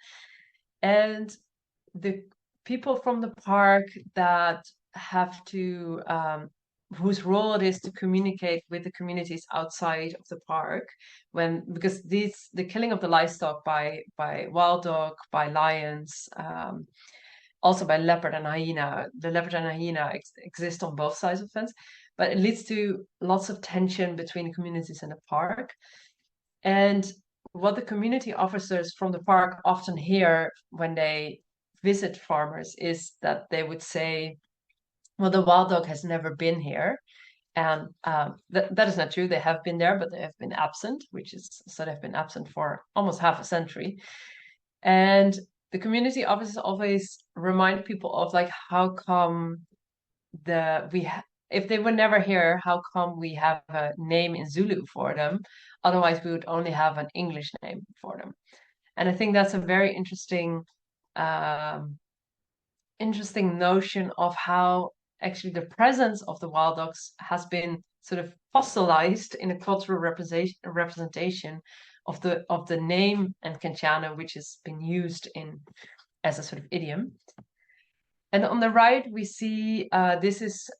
And the people from the park that have to whose role it is to communicate with the communities outside of the park, because the killing of the livestock by wild dog, by lions, also by leopard and hyena. The leopard and hyena exist on both sides of the fence, but it leads to lots of tension between the communities and the park. And what the community officers from the park often hear when they visit farmers is that they would say, well, the wild dog has never been here. And that is not true. They have been there, but they have been absent, so they've been absent for almost half a century. And the community officers always remind people of, like, how come if they were never here, how come we have a name in Zulu for them? Otherwise, we would only have an English name for them. And I think that's a very interesting notion of how actually the presence of the wild dogs has been sort of fossilized in a cultural representation of the name Encanchana, which has been used as a sort of idiom. And on the right, we see this is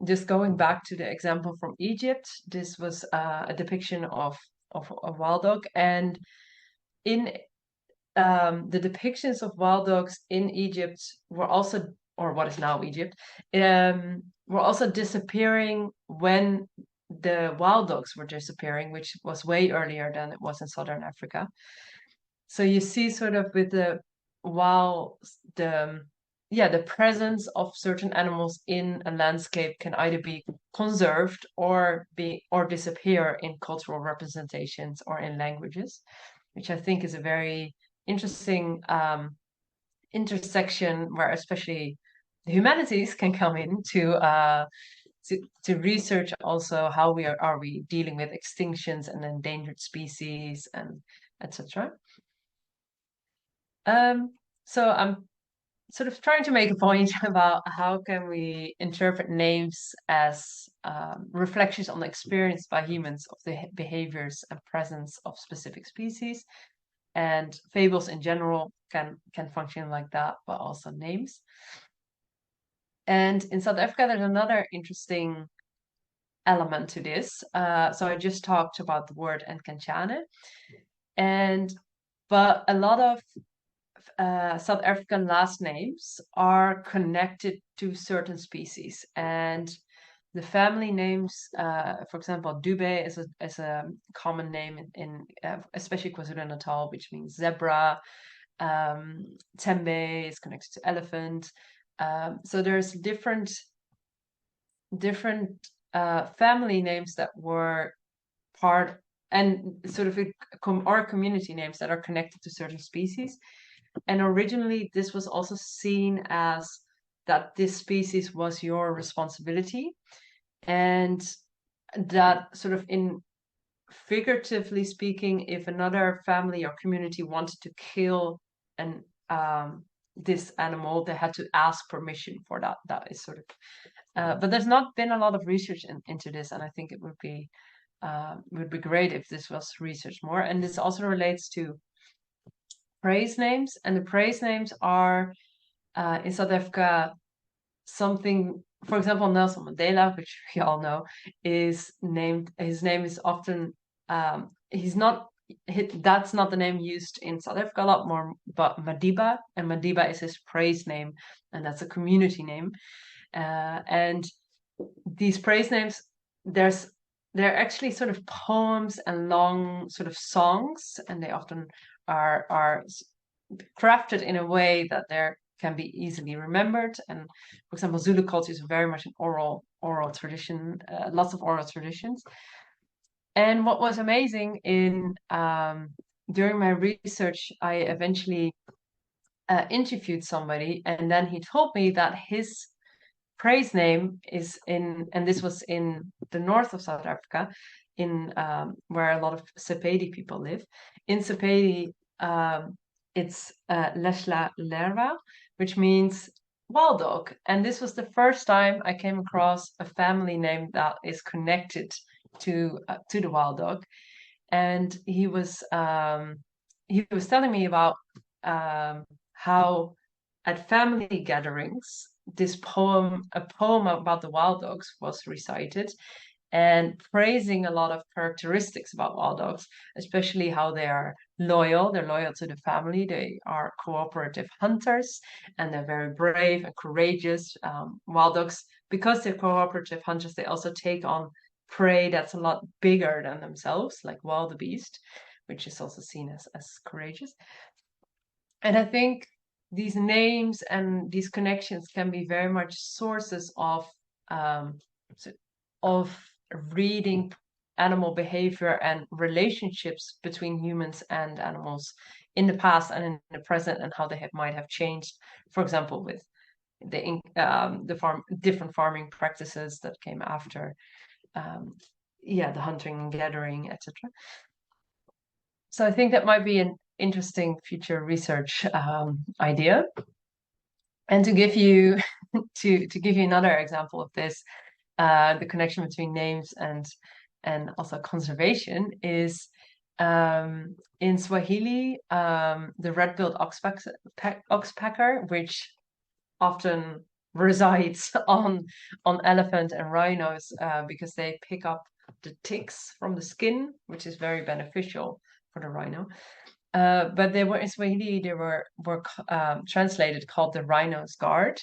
just going back to the example from Egypt. This was a depiction of a wild dog, and in the depictions of wild dogs in Egypt were also, or what is now Egypt, were also disappearing when the wild dogs were disappearing, which was way earlier than it was in Southern Africa. So you see sort of with the presence of certain animals in a landscape can either be conserved or disappear in cultural representations or in languages, which I think is a very interesting intersection where especially the humanities can come in to research also how are we dealing with extinctions and endangered species and etc. So I'm sort of trying to make a point about how can we interpret names as reflections on the experience by humans of the behaviors and presence of specific species. And fables in general can function like that, but also names. And in South Africa, there's another interesting element to this. So I just talked about the word Encanchane, but a lot of South African last names are connected to certain species, and the family names, for example, Dube is a common name in especially KwaZulu-Natal, which means zebra. Tembe is connected to elephant. So there's different family names that were part and sort of our community names that are connected to certain species. And originally, this was also seen as that this species was your responsibility, and that sort of in figuratively speaking, if another family or community wanted to kill an this animal, they had to ask permission for that. That is sort of, but there's not been a lot of research into this, and I think it would be great if this was researched more. And this also relates to praise names, and the praise names are in South Africa something. For example, Nelson Mandela, which we all know, is named. His name is often he's not. That's not the name used in South Africa a lot more, but Madiba, and Madiba is his praise name, and that's a community name. And these praise names, they're actually sort of poems and long sort of songs, and they often are crafted in a way that they can be easily remembered. And for example, Zulu culture is very much an oral tradition, lots of oral traditions. And what was amazing in during my research, I eventually interviewed somebody, and then he told me that his praise name is in, and this was in the north of South Africa, in where a lot of Sepedi people live. In Sepedi, it's Lesla Lerva, which means wild dog. And this was the first time I came across a family name that is connected to the wild dog. And he was telling me about how at family gatherings a poem about the wild dogs was recited, and praising a lot of characteristics about wild dogs, especially how they are loyal. They're loyal to the family. They are cooperative hunters, and they're very brave and courageous. Wild dogs, because they're cooperative hunters, they also take on prey that's a lot bigger than themselves, like wildebeest, which is also seen as courageous. And I think these names and these connections can be very much sources of reading animal behavior and relationships between humans and animals in the past and in the present, and how they might have changed. For example, with the different farming practices that came after, the hunting and gathering, etc. So I think that might be an interesting future research idea. And to give you another example of this, the connection between names and also conservation is in Swahili, the red-billed oxpecker, which often resides on elephant and rhinos because they pick up the ticks from the skin, which is very beneficial for the rhino. But they were in Swahili, they were translated called the rhino's guard.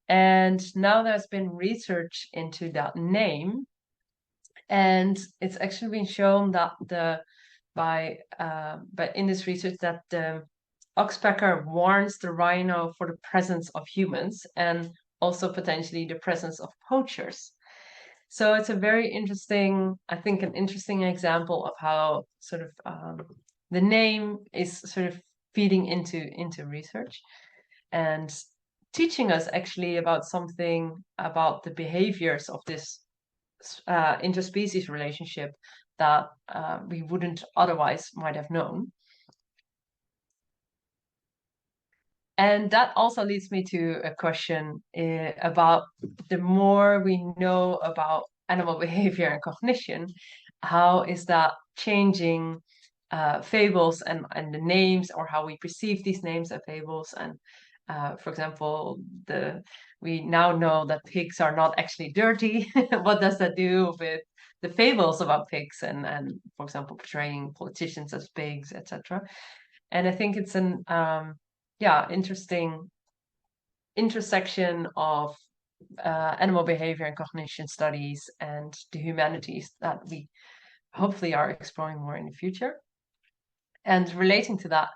And now there's been research into that name, and it's actually been shown that in this research that the oxpecker warns the rhino for the presence of humans and also potentially the presence of poachers. So it's a very interesting, I think, an interesting example of how sort of the name is sort of feeding into research and teaching us actually about something about the behaviors of this interspecies relationship that we wouldn't otherwise might have known. And that also leads me to a question about the more we know about animal behavior and cognition, how is that changing fables and the names, or how we perceive these names of fables? And for example, we now know that pigs are not actually dirty. What does that do with the fables about pigs and for example, portraying politicians as pigs, etc.? And I think it's an interesting intersection of animal behavior and cognition studies and the humanities that we hopefully are exploring more in the future. And relating to that,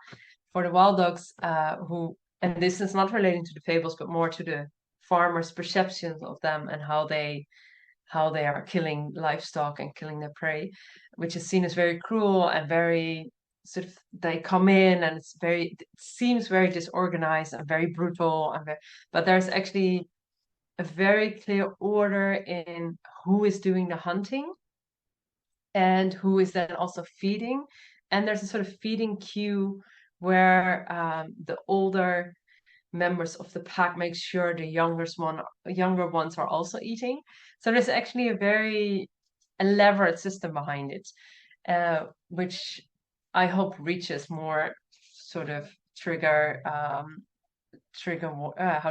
for the wild dogs and this is not relating to the fables, but more to the farmers' perceptions of them and how they are killing livestock and killing their prey, which is seen as very cruel and very sort of, they come in and it seems very disorganized and very brutal, but there's actually a very clear order in who is doing the hunting and who is then also feeding. And there's a sort of feeding queue where the older members of the pack make sure the younger ones are also eating. So there's actually a very elaborate system behind it, which I hope reaches more sort of trigger how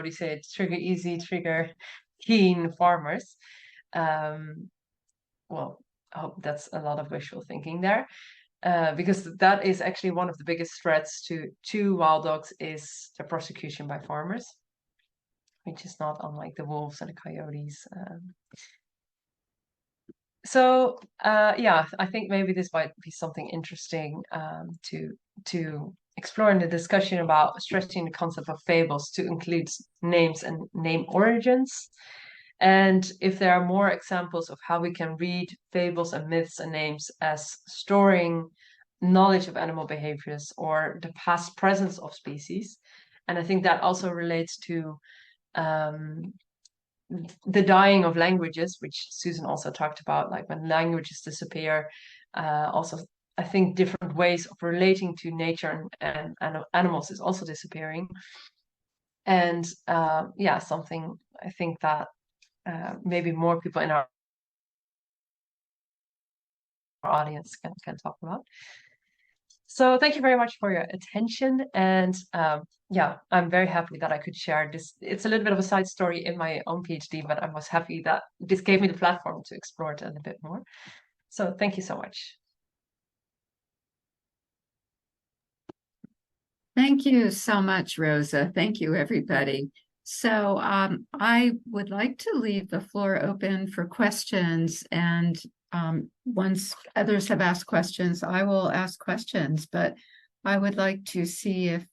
do you say it, trigger easy, trigger keen farmers. Well, I hope that's a lot of wishful thinking there. Because that is actually one of the biggest threats to wild dogs, is the prosecution by farmers, which is not unlike the wolves and the coyotes. So I think maybe this might be something interesting to explore in the discussion about stretching the concept of fables to include names and name origins. And if there are more examples of how we can read fables and myths and names as storing knowledge of animal behaviors or the past presence of species. And I think that also relates to the dying of languages, which Susan also talked about, like when languages disappear, also I think different ways of relating to nature and animals is also disappearing. And something I think that maybe more people in our audience can talk about. So thank you very much for your attention. And I'm very happy that I could share this. It's a little bit of a side story in my own PhD, but I was happy that this gave me the platform to explore it a little bit more. So thank you so much. Thank you so much, Rosa. Thank you, everybody. So I would like to leave the floor open for questions, and once others have asked questions, I will ask questions, but I would like to see if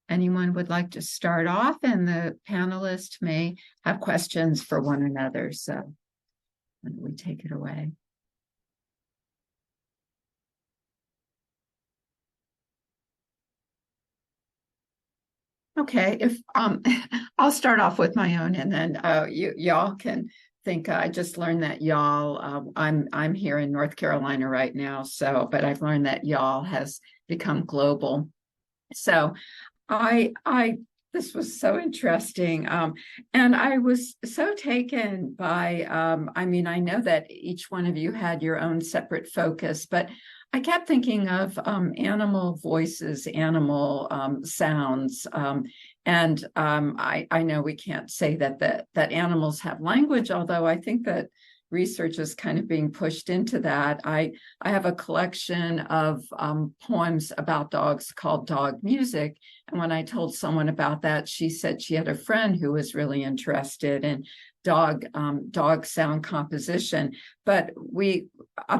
anyone would like to start off, and the panelists may have questions for one another. So why don't we take it away? Okay, if I'll start off with my own, and then y'all can think. I just learned that y'all. I'm here in North Carolina right now, but I've learned that y'all has become global. So this was so interesting, and I was so taken by. I mean, I know that each one of you had your own separate focus, but I kept thinking of animal voices, animal sounds, and I know we can't say that animals have language, although I think that research is kind of being pushed into that. I have a collection of poems about dogs called Dog Music, and when I told someone about that, she said she had a friend who was really interested in dog sound composition. But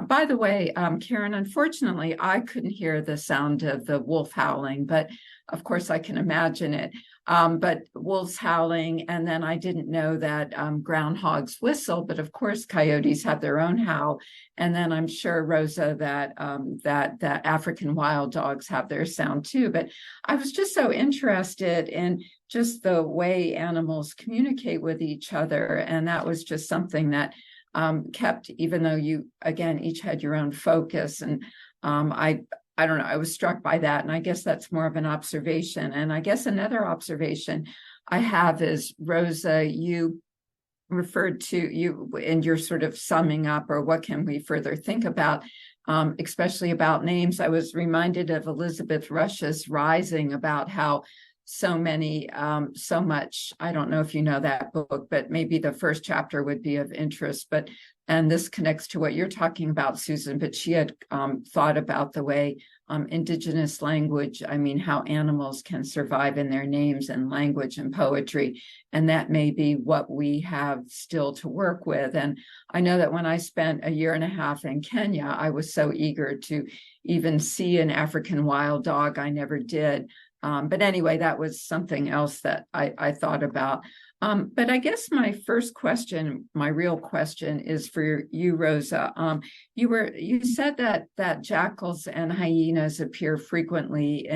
by the way, Karen, unfortunately, I couldn't hear the sound of the wolf howling, but of course I can imagine it. But wolves howling, and then I didn't know that groundhogs whistle, but of course coyotes have their own howl. And then I'm sure, Rosa, that African wild dogs have their sound too. But I was just so interested in just the way animals communicate with each other. And that was just something that kept, even though you, again, each had your own focus. And I don't know, I was struck by that. And I guess that's more of an observation. And I guess another observation I have is, Rosa, you referred to you and you're sort of summing up, or what can we further think about, especially about names. I was reminded of Elizabeth Rush's Rising, about how so much, I don't know if you know that book, but maybe the first chapter would be of interest. And this connects to what you're talking about, Susan, but she had thought about the way indigenous language, I mean, how animals can survive in their names and language and poetry. And that may be what we have still to work with. And I know that when I spent a year and a half in Kenya, I was so eager to even see an African wild dog. I never did. But anyway, that was something else that I thought about. But I guess my first question, my real question, is for you, Rosa. You said that jackals and hyenas appear frequently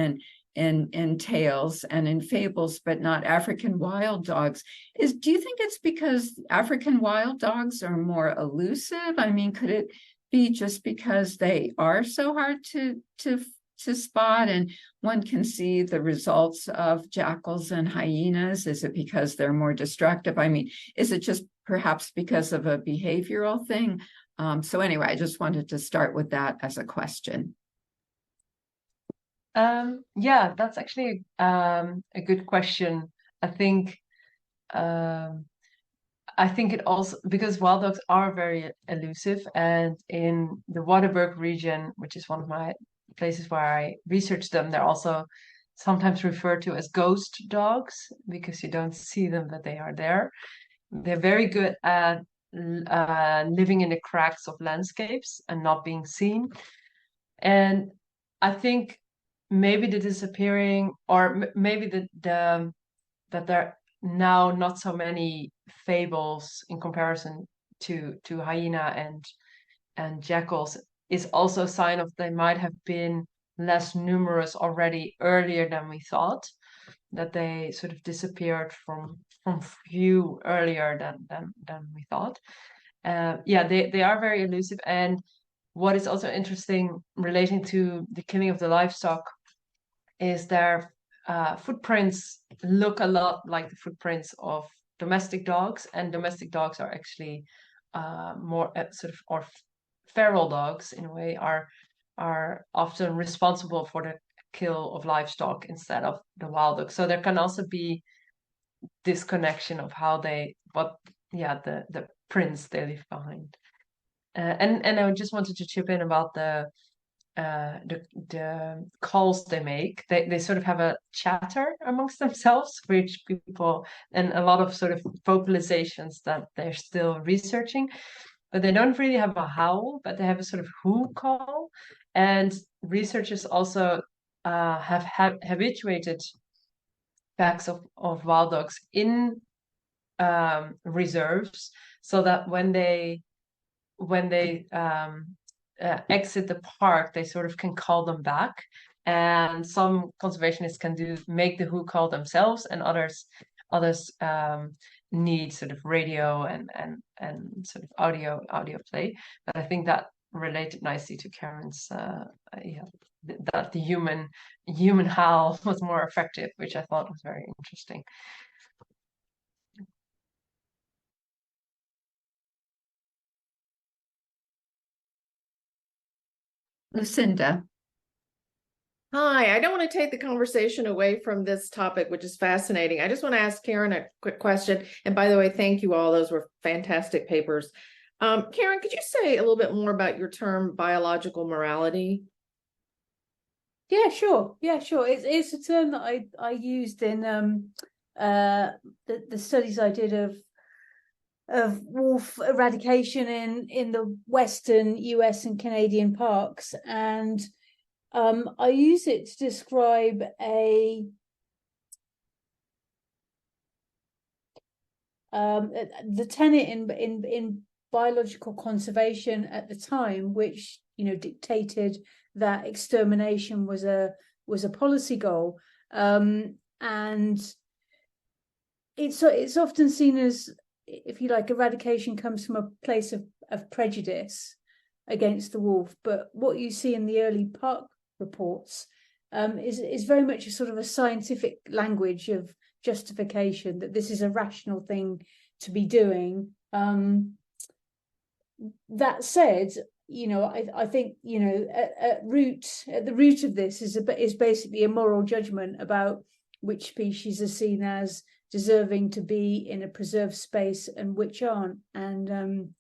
in tales and in fables, but not African wild dogs. Do you think it's because African wild dogs are more elusive? I mean, could it be just because they are so hard to spot, and one can see the results of jackals and hyenas? Is it because they're more destructive? I mean, is it just perhaps because of a behavioral thing? So anyway, I just wanted to start with that as a question. Yeah, that's actually a good question. I think it also, because wild dogs are very elusive, and in the Waterberg region, which is one of my places where I research them, they're also sometimes referred to as ghost dogs, because you don't see them, but they are there. They're very good at living in the cracks of landscapes and not being seen. And I think maybe the disappearing, or maybe that there are now not so many fables in comparison to hyena and jackals, is also a sign of they might have been less numerous already earlier than we thought, that they sort of disappeared from view earlier than we thought. Yeah, they are very elusive. And what is also interesting relating to the killing of the livestock is their footprints look a lot like the footprints of domestic dogs, and domestic dogs are actually more sort of, or feral dogs in a way, are often responsible for the kill of livestock instead of the wild dogs. So there can also be this connection of how the prints they leave behind. And I just wanted to chip in about the calls they make. They sort of have a chatter amongst themselves, which people, and a lot of sort of vocalizations that they're still researching, but they don't really have a howl, but they have a sort of who call. And researchers also have habituated packs of wild dogs in reserves, so that when they exit the park, they sort of can call them back. And some conservationists can make the who call themselves, and others need sort of radio and sort of audio play. But I think that related nicely to Karen's that the human howl was more effective, which I thought was very interesting. Lucinda. Hi, I don't want to take the conversation away from this topic, which is fascinating. I just want to ask Karen a quick question. And by the way, thank you all. Those were fantastic papers. Karen, could you say a little bit more about your term biological morality? Yeah, sure. It's a term that I used in the studies I did of wolf eradication in the Western US and Canadian parks, and I use it to describe the tenet in biological conservation at the time, which dictated that extermination was a policy goal, and it's often seen as, if you like, eradication comes from a place of prejudice against the wolf. But what you see in the early park reports, is very much a sort of a scientific language of justification that this is a rational thing to be doing. That said, I think at the root of this is basically a moral judgment about which species are seen as deserving to be in a preserved space and which aren't. And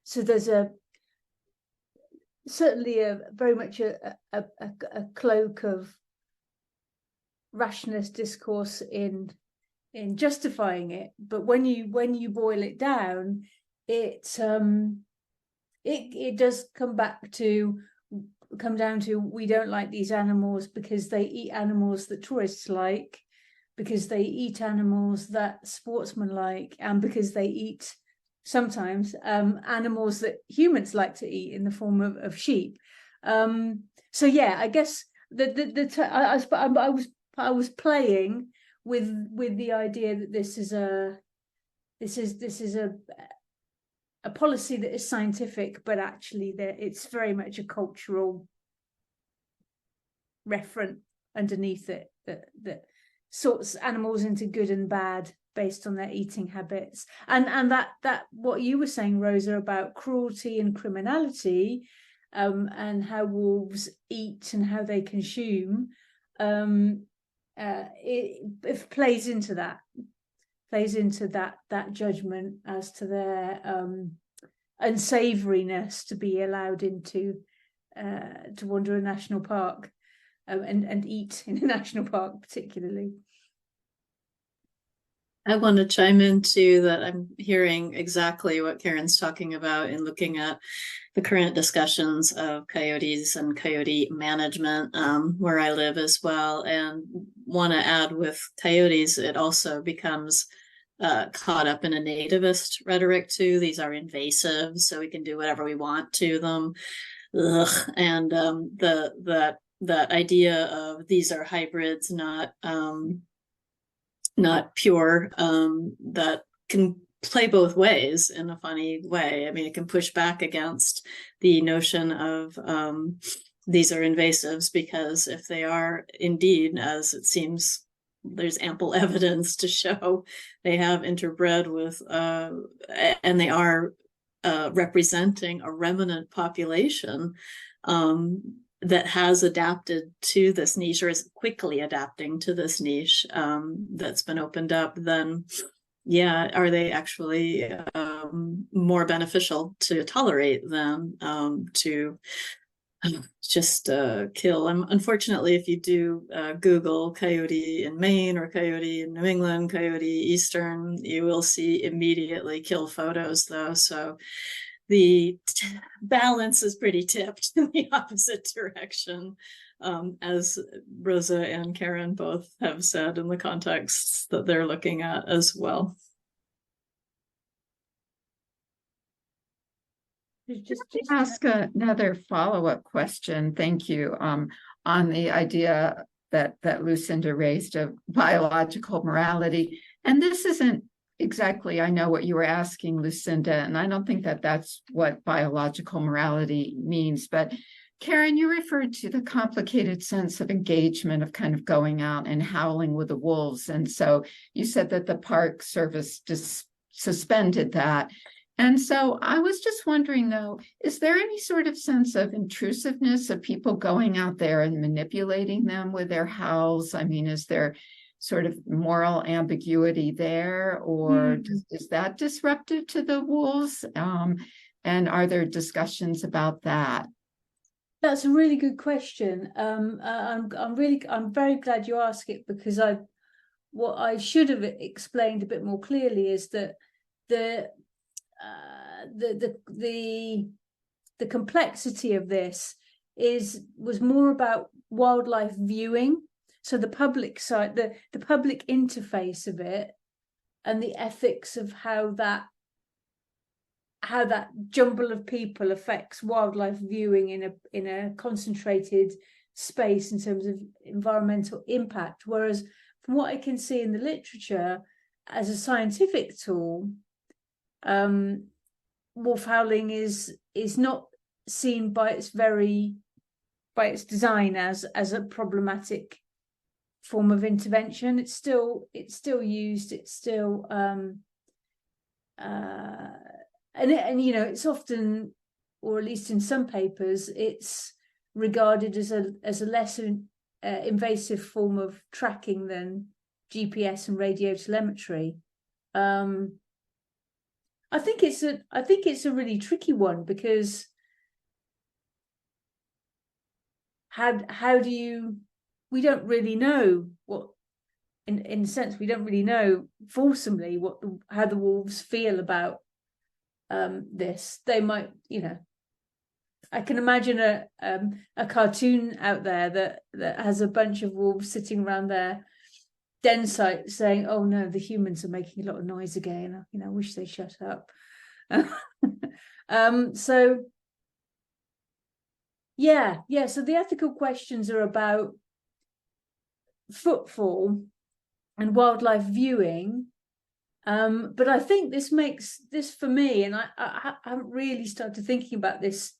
so there's certainly very much a cloak of rationalist discourse in justifying it, but when you boil it down, it does come down to we don't like these animals because they eat animals that tourists like, because they eat animals that sportsmen like, and because they eat sometimes animals that humans like to eat in the form of sheep. So yeah, I guess I was playing with the idea that this is a policy that is scientific, but actually it's very much a cultural referent underneath it that sorts animals into good and bad based on their eating habits. And that what you were saying, Rosa, about cruelty and criminality, and how wolves eat and how they consume, it plays into that judgment as to their unsavoriness to be allowed into to wander a national park, and eat in a national park particularly. I want to chime in too that I'm hearing exactly what Karen's talking about in looking at the current discussions of coyotes and coyote management where I live as well. And want to add with coyotes, it also becomes caught up in a nativist rhetoric too. These are invasive, so we can do whatever we want to them. Ugh. And that idea of these are hybrids, not pure, that can play both ways in a funny way. I mean, it can push back against the notion of these are invasives, because if they are indeed, as it seems there's ample evidence to show, they have interbred with, and they are representing a remnant population that has adapted to this niche, or is quickly adapting to this niche that's been opened up, then yeah, are they actually more beneficial to tolerate than to just kill? Unfortunately, if you do Google coyote in Maine or coyote in New England, coyote Eastern, you will see immediately kill photos though. So the balance is pretty tipped in the opposite direction, as Rosa and Karen both have said in the contexts that they're looking at as well. Just ask another follow-up question. Thank you. On the idea that Lucinda raised of biological morality. And this isn't exactly, I know what you were asking, Lucinda, and I don't think that that's what biological morality means, but Karen, you referred to the complicated sense of engagement of kind of going out and howling with the wolves. And so you said that the Park Service just suspended that. And so I was just wondering, though, is there any sort of sense of intrusiveness of people going out there and manipulating them with their howls? I mean, is there sort of moral ambiguity there, or is that disruptive to the wolves? And are there discussions about that? That's a really good question. I'm very glad you asked it, because what I should have explained a bit more clearly is that the complexity of this was more about wildlife viewing. So the public side, the public interface of it, and the ethics of how that jumble of people affects wildlife viewing in a concentrated space in terms of environmental impact. Whereas from what I can see in the literature as a scientific tool, wolf howling is not seen by its very its design as a problematic form of intervention. It's still used. It's still and you know, it's often, or at least in some papers, it's regarded as a less invasive form of tracking than GPS and radio telemetry. I think it's a really tricky one, because how do you, we don't really know what, in a sense, we don't really know fulsomely how the wolves feel about this. They might, you know, I can imagine a cartoon out there that has a bunch of wolves sitting around their den site saying, "Oh no, the humans are making a lot of noise again. You know, I wish they shut up." So yeah. So the ethical questions are about footfall and wildlife viewing. But I think this makes this, for me, and I haven't really started thinking about this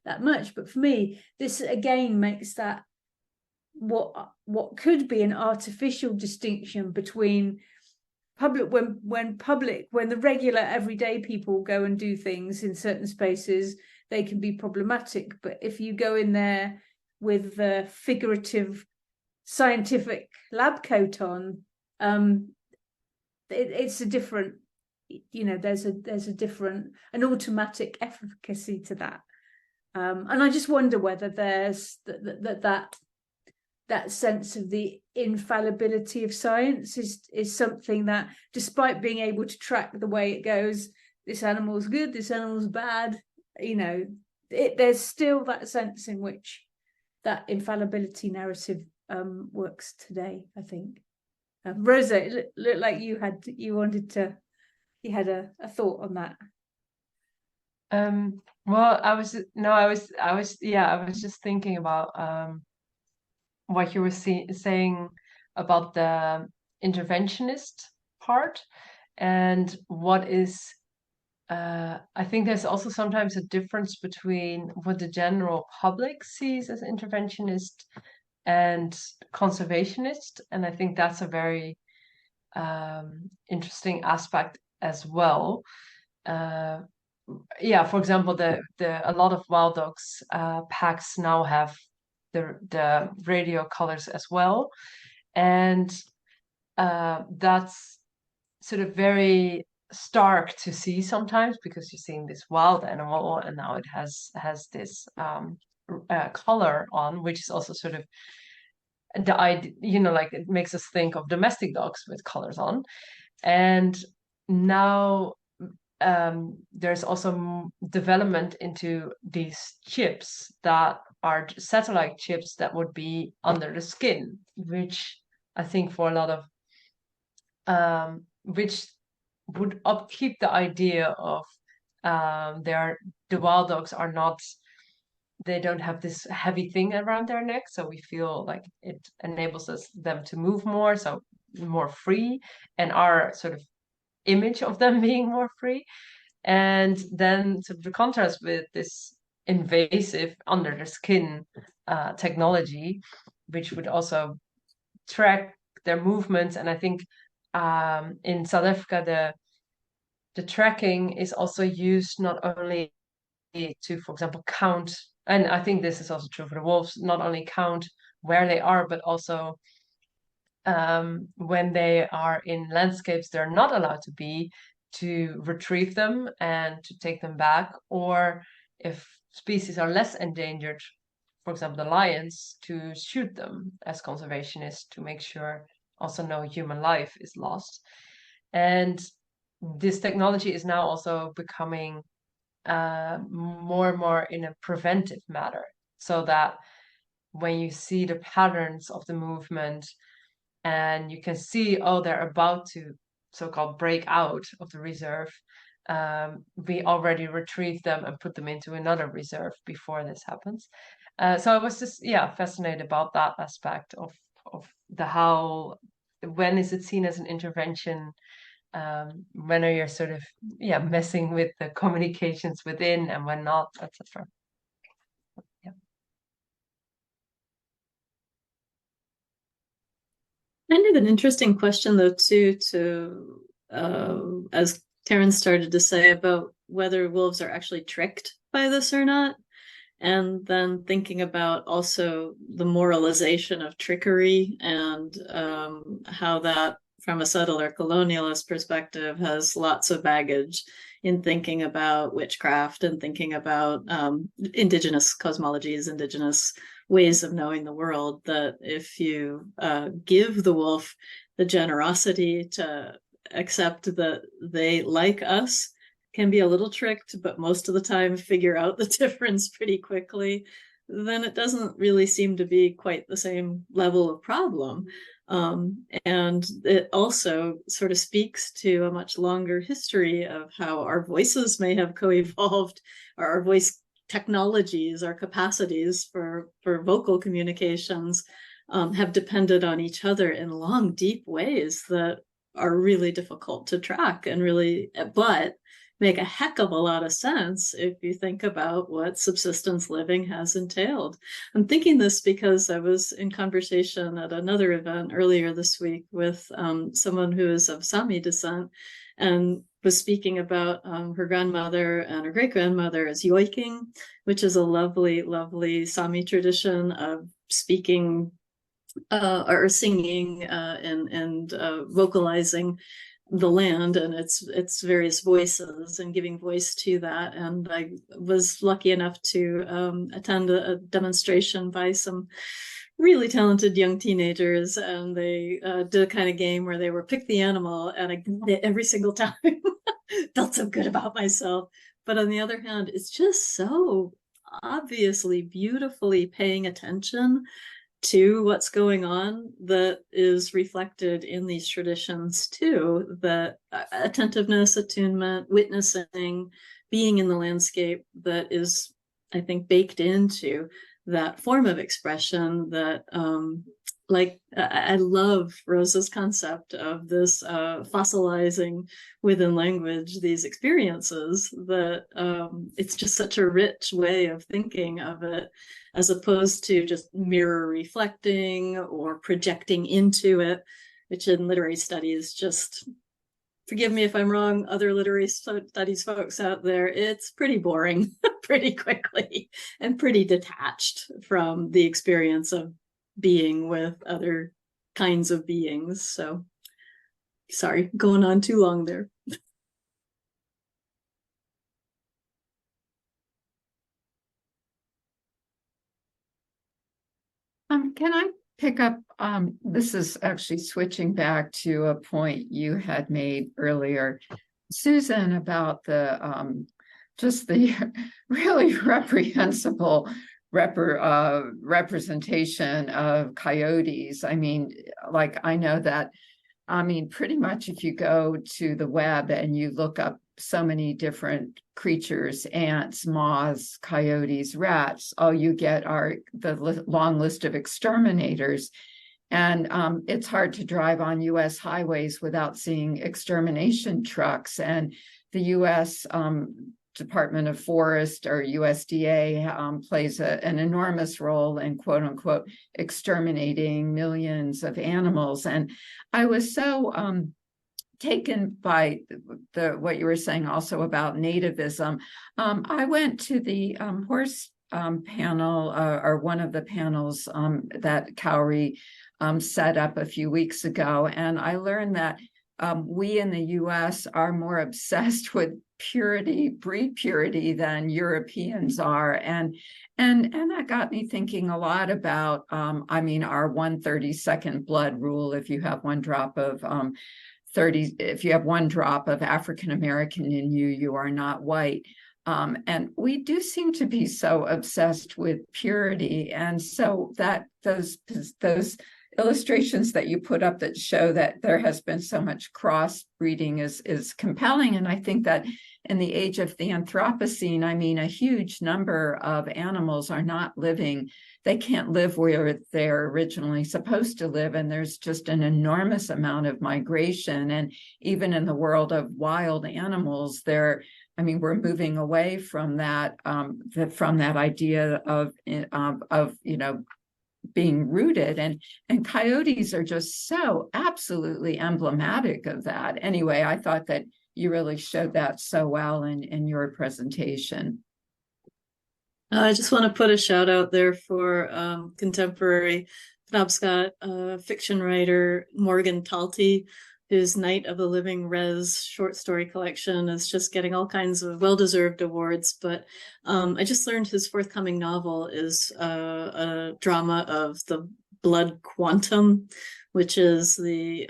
that much, but for me, this again makes that what could be an artificial distinction between public, when the regular everyday people go and do things in certain spaces, they can be problematic. But if you go in there with the figurative scientific lab coat on, it's a different, you know, there's a different, an automatic efficacy to that. And I just wonder whether there's that sense of the infallibility of science is something that, despite being able to track the way it goes, this animal's good, this animal's bad, you know, there's still that sense in which that infallibility narrative works today, I think. Rosa, it looked like you had a thought on that. Well, I was just thinking about what you were saying about the interventionist part, and what is I think there's also sometimes a difference between what the general public sees as interventionist and conservationist, and I think that's a very interesting aspect as well. Yeah, for example, a lot of wild dogs packs now have the radio colors as well, and that's sort of very stark to see sometimes, because you're seeing this wild animal and now it has this color on, which is also sort of the idea, you know, like it makes us think of domestic dogs with colors on. And now there's also development into these chips that are satellite chips that would be under the skin, which I think for a lot of which would upkeep the idea of the wild dogs are not, they don't have this heavy thing around their neck, so we feel like it enables them to move more, so more free, and our sort of image of them being more free. And then sort of the contrast with this invasive under the skin technology, which would also track their movements. And I think in South Africa, the tracking is also used not only to, for example, count, and I think this is also true for the wolves, not only count where they are, but also when they are in landscapes they're not allowed to be, to retrieve them and to take them back, or if species are less endangered, for example the lions, to shoot them as conservationists, to make sure also no human life is lost. And this technology is now also becoming more and more in a preventive matter, so that when you see the patterns of the movement and you can see, oh, they're about to so-called break out of the reserve, we already retrieve them and put them into another reserve before this happens. So I was just fascinated about that aspect of the how, when is it seen as an intervention, when are you sort of messing with the communications within, and when not, etc. Kind of an interesting question, though, too, to as Karen started to say about whether wolves are actually tricked by this or not. And then thinking about also the moralization of trickery and how that, from a settler colonialist perspective, has lots of baggage in thinking about witchcraft and thinking about indigenous cosmologies, indigenous ways of knowing the world, that if you give the wolf the generosity to accept that they, like us, can be a little tricked, but most of the time figure out the difference pretty quickly, then it doesn't really seem to be quite the same level of problem. And it also sort of speaks to a much longer history of how our voices may have co-evolved, or our voice technologies, our capacities for vocal communications have depended on each other in long, deep ways that are really difficult to track and really, but make a heck of a lot of sense if you think about what subsistence living has entailed. I'm thinking this because I was in conversation at another event earlier this week with someone who is of Sami descent and was speaking about her grandmother and her great-grandmother as yoiking, which is a lovely, lovely Sami tradition of speaking or singing and vocalizing the land and its various voices and giving voice to that. And I was lucky enough to attend a demonstration by some really talented young teenagers, and they did a kind of game where they were pick the animal, and I got it every single time. Felt so good about myself. But on the other hand, it's just so obviously beautifully paying attention to what's going on that is reflected in these traditions too, that attentiveness, attunement, witnessing, being in the landscape, that is, I think, baked into that form of expression that I love Rosa's concept of this fossilizing within language these experiences, that it's just such a rich way of thinking of it, as opposed to just mirror reflecting or projecting into it, which in literary studies, just forgive me if I'm wrong, other literary studies folks out there, it's pretty boring pretty quickly and pretty detached from the experience of being with other kinds of beings. So sorry, going on too long there. Can I pick up, this is actually switching back to a point you had made earlier, Susan, about the just the really reprehensible representation of coyotes. I mean, like, I know that, I mean, pretty much if you go to the web and you look up so many different creatures, ants, moths, coyotes, rats, all you get are the long list of exterminators. And it's hard to drive on US highways without seeing extermination trucks. And the US Department of Forest, or USDA, plays an enormous role in, quote unquote, exterminating millions of animals. And I was so taken by what you were saying also about nativism. I went to the horse panel, or one of the panels that Cowrie set up a few weeks ago, and I learned that we in the US are more obsessed with purity, breed purity, than Europeans are. And that got me thinking a lot about, I mean, our 1/32 blood rule. If you have one drop of if you have one drop of African American in you, you are not white. And we do seem to be so obsessed with purity. And so that those illustrations that you put up that show that there has been so much crossbreeding is compelling. And I think that in the age of the Anthropocene, I mean, a huge number of animals are not living, they can't live where they're originally supposed to live. And there's just an enormous amount of migration. And even in the world of wild animals, we're moving away from that idea of being rooted, and coyotes are just so absolutely emblematic of that. Anyway, I thought that you really showed that so well in your presentation. I just want to put a shout out there for contemporary Penobscot fiction writer Morgan Talty, whose Night of the Living Res short story collection is just getting all kinds of well-deserved awards. But I just learned his forthcoming novel is a drama of the blood quantum, which is the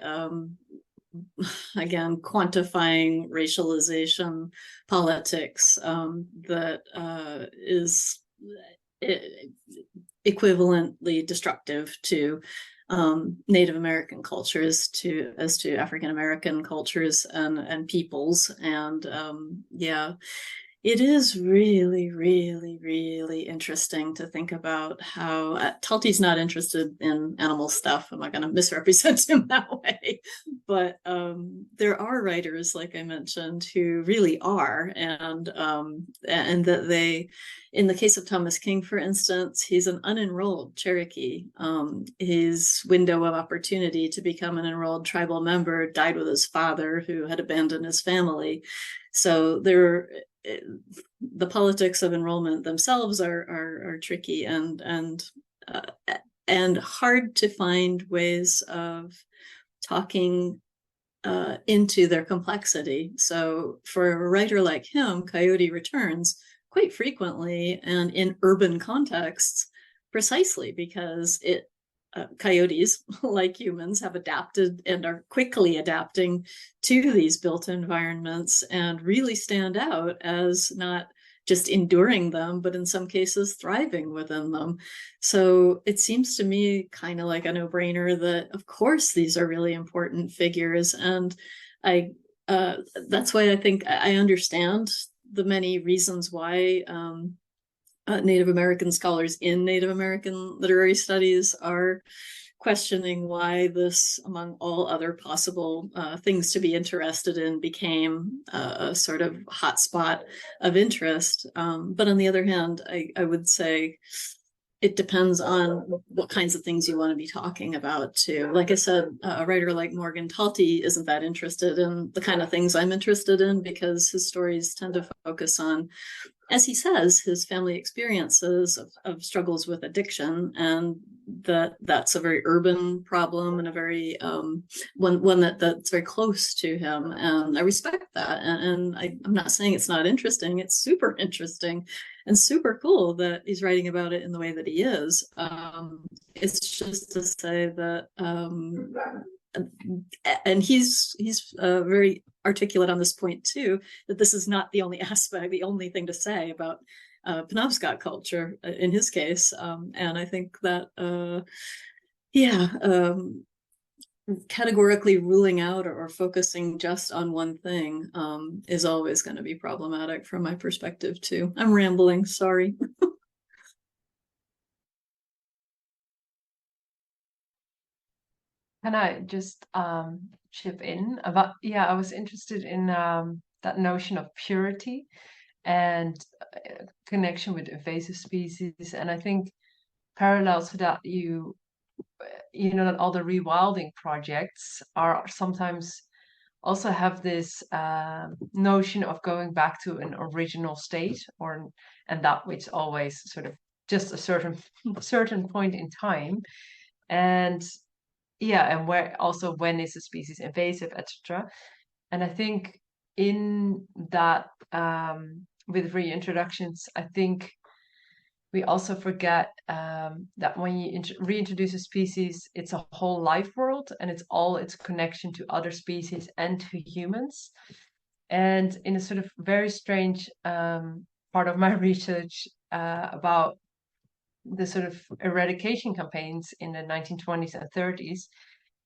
again, quantifying racialization politics that is equivalently destructive to Native American cultures as to African American cultures and peoples. And yeah, it is really, really, really interesting to think about how Talty's not interested in animal stuff. I'm not going to misrepresent him that way. But there are writers, like I mentioned, who really are. And that they, in the case of Thomas King, for instance, he's an unenrolled Cherokee. His window of opportunity to become an enrolled tribal member died with his father, who had abandoned his family. So the politics of enrollment themselves are tricky and hard to find ways of talking into their complexity. So for a writer like him, Coyote returns quite frequently and in urban contexts, precisely because coyotes, like humans, have adapted and are quickly adapting to these built environments and really stand out as not just enduring them, but in some cases thriving within them. So it seems to me kind of like a no-brainer that, of course, these are really important figures. And that's why I think I understand the many reasons why Native American scholars in Native American literary studies are questioning why this, among all other possible things to be interested in, became a sort of hotspot of interest. But on the other hand, I would say it depends on what kinds of things you want to be talking about too. Like I said, a writer like Morgan Talty isn't that interested in the kind of things I'm interested in, because his stories tend to focus on, as he says, his family experiences of struggles with addiction, and that's a very urban problem and a very one that's very close to him. And I respect that. And I'm not saying it's not interesting. It's super interesting and super cool that he's writing about it in the way that he is. It's just to say that and he's very articulate on this point too, that this is not the only aspect, the only thing to say about Penobscot culture in his case. And I think that categorically ruling out or focusing just on one thing is always going to be problematic from my perspective too. I'm rambling, sorry. Can I just chip in about, I was interested in that notion of purity and connection with invasive species. And I think parallel to that, you know, that all the rewilding projects are sometimes also have this notion of going back to an original state, and that which always sort of just a certain point in time. And and where also, when is a species invasive, etc. And I think in that with reintroductions, I think we also forget that when you reintroduce a species, it's a whole life world, and it's all its connection to other species and to humans. And in a sort of very strange part of my research about the sort of eradication campaigns in the 1920s and 30s,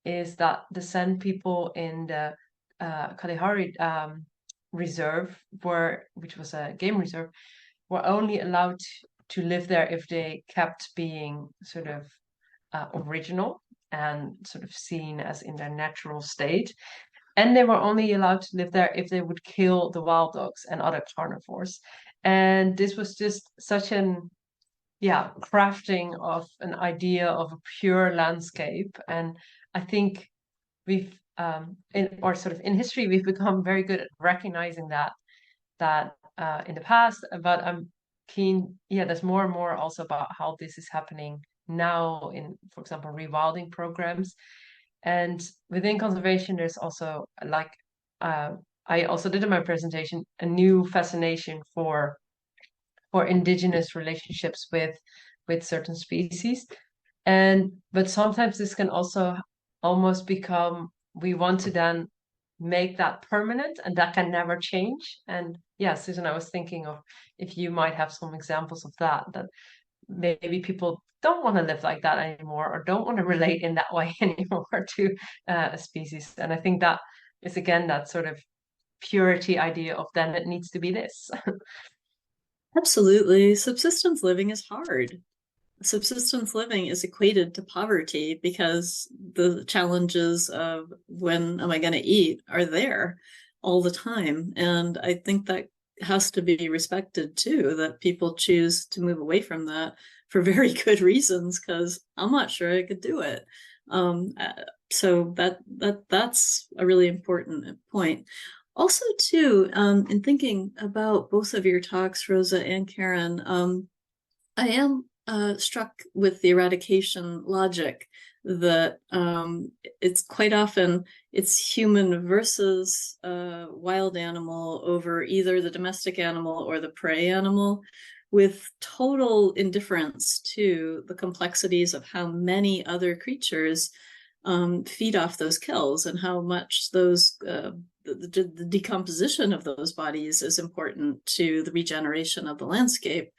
is that the San people in the Kalahari reserve, which was a game reserve, were only allowed to live there if they kept being sort of original and sort of seen as in their natural state. And they were only allowed to live there if they would kill the wild dogs and other carnivores. And this was just such an crafting of an idea of a pure landscape. And I think we've in history we've become very good at recognizing that in the past, but I'm keen, there's more and more also about how this is happening now in, for example, rewilding programs. And within conservation, there's also I also did in my presentation a new fascination for indigenous relationships with certain species. But sometimes this can also almost become, we want to then make that permanent, and that can never change. And Susan, I was thinking of if you might have some examples of that maybe people don't want to live like that anymore, or don't want to relate in that way anymore to a species. And I think that is again that sort of purity idea of then it needs to be this. Absolutely. Subsistence living is hard. Subsistence living is equated to poverty because the challenges of when am I going to eat are there all the time. And I think that has to be respected too, that people choose to move away from that for very good reasons, because I'm not sure I could do it. So that's a really important point. Also, too, in thinking about both of your talks, Rosa and Karen, I am struck with the eradication logic that it's quite often it's human versus wild animal over either the domestic animal or the prey animal, with total indifference to the complexities of how many other creatures feed off those kills, and how much those the decomposition of those bodies is important to the regeneration of the landscape,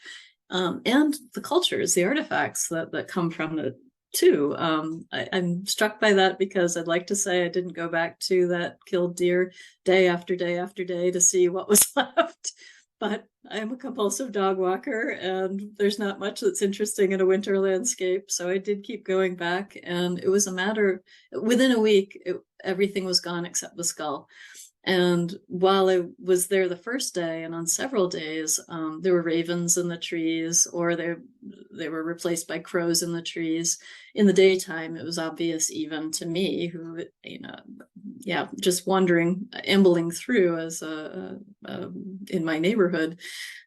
and the cultures, the artifacts that come from it too. I'm struck by that because I'd like to say I didn't go back to that killed deer day after day after day to see what was left. But I am a compulsive dog walker, and there's not much that's interesting in a winter landscape. So I did keep going back, and it was a matter, within a week, everything was gone except the skull. And while I was there the first day, and on several days, there were ravens in the trees, or they were replaced by crows in the trees. In the daytime, it was obvious even to me, who, just wandering, ambling through as in my neighborhood,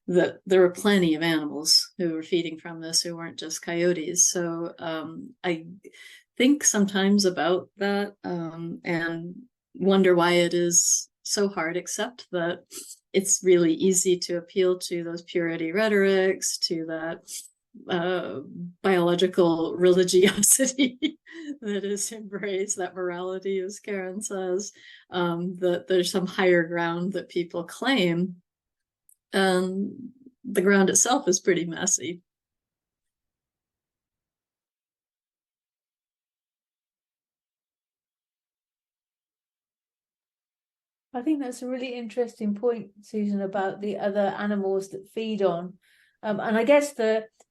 that there were plenty of animals who were feeding from this, who weren't just coyotes. So I think sometimes about that and wonder why it is so hard, except that it's really easy to appeal to those purity rhetorics, to that biological religiosity that is embraced, that morality, as Karen says, that there's some higher ground that people claim, and the ground itself is pretty messy. I think that's a really interesting point, Susan, about the other animals that feed on, and I guess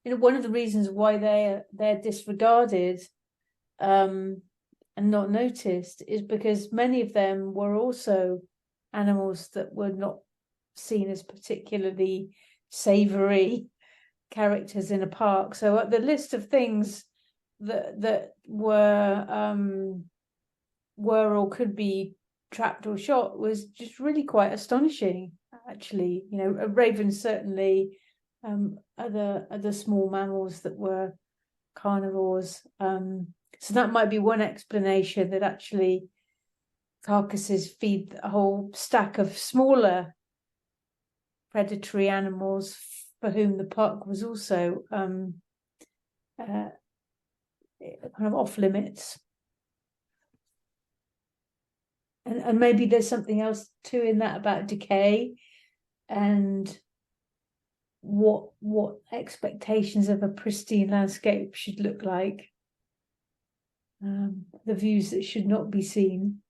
one of the reasons why they're disregarded and not noticed is because many of them were also animals that were not seen as particularly savory characters in a park. So the list of things that were or could be trapped or shot was just really quite astonishing, actually. A raven, certainly, other small mammals that were carnivores. So that might be one explanation, that actually carcasses feed a whole stack of smaller predatory animals for whom the park was also kind of off limits. And maybe there's something else too in that about decay and what expectations of a pristine landscape should look like. The views that should not be seen.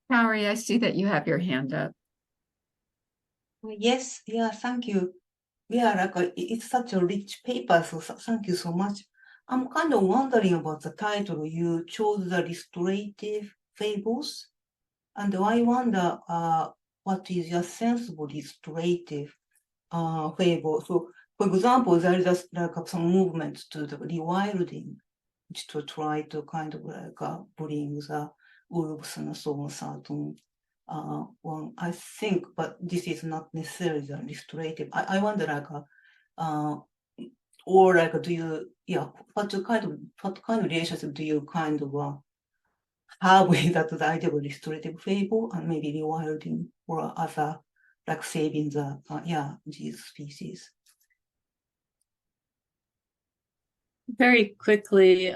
Harry, I see that you have your hand up. Yes, thank you. It's such a rich paper, so thank you so much. I'm kind of wondering about the title. You chose the Restorative Fables, and I wonder what is your sense of restorative fable. So, for example, there is some movement to the rewilding, which to try to kind of bring the wolves and so on, certain one, I think, but this is not necessarily the restorative. I wonder or do you, what kind of relationship do you kind of have with that the idea of restorative fable and maybe rewilding or other saving the these species? Very quickly,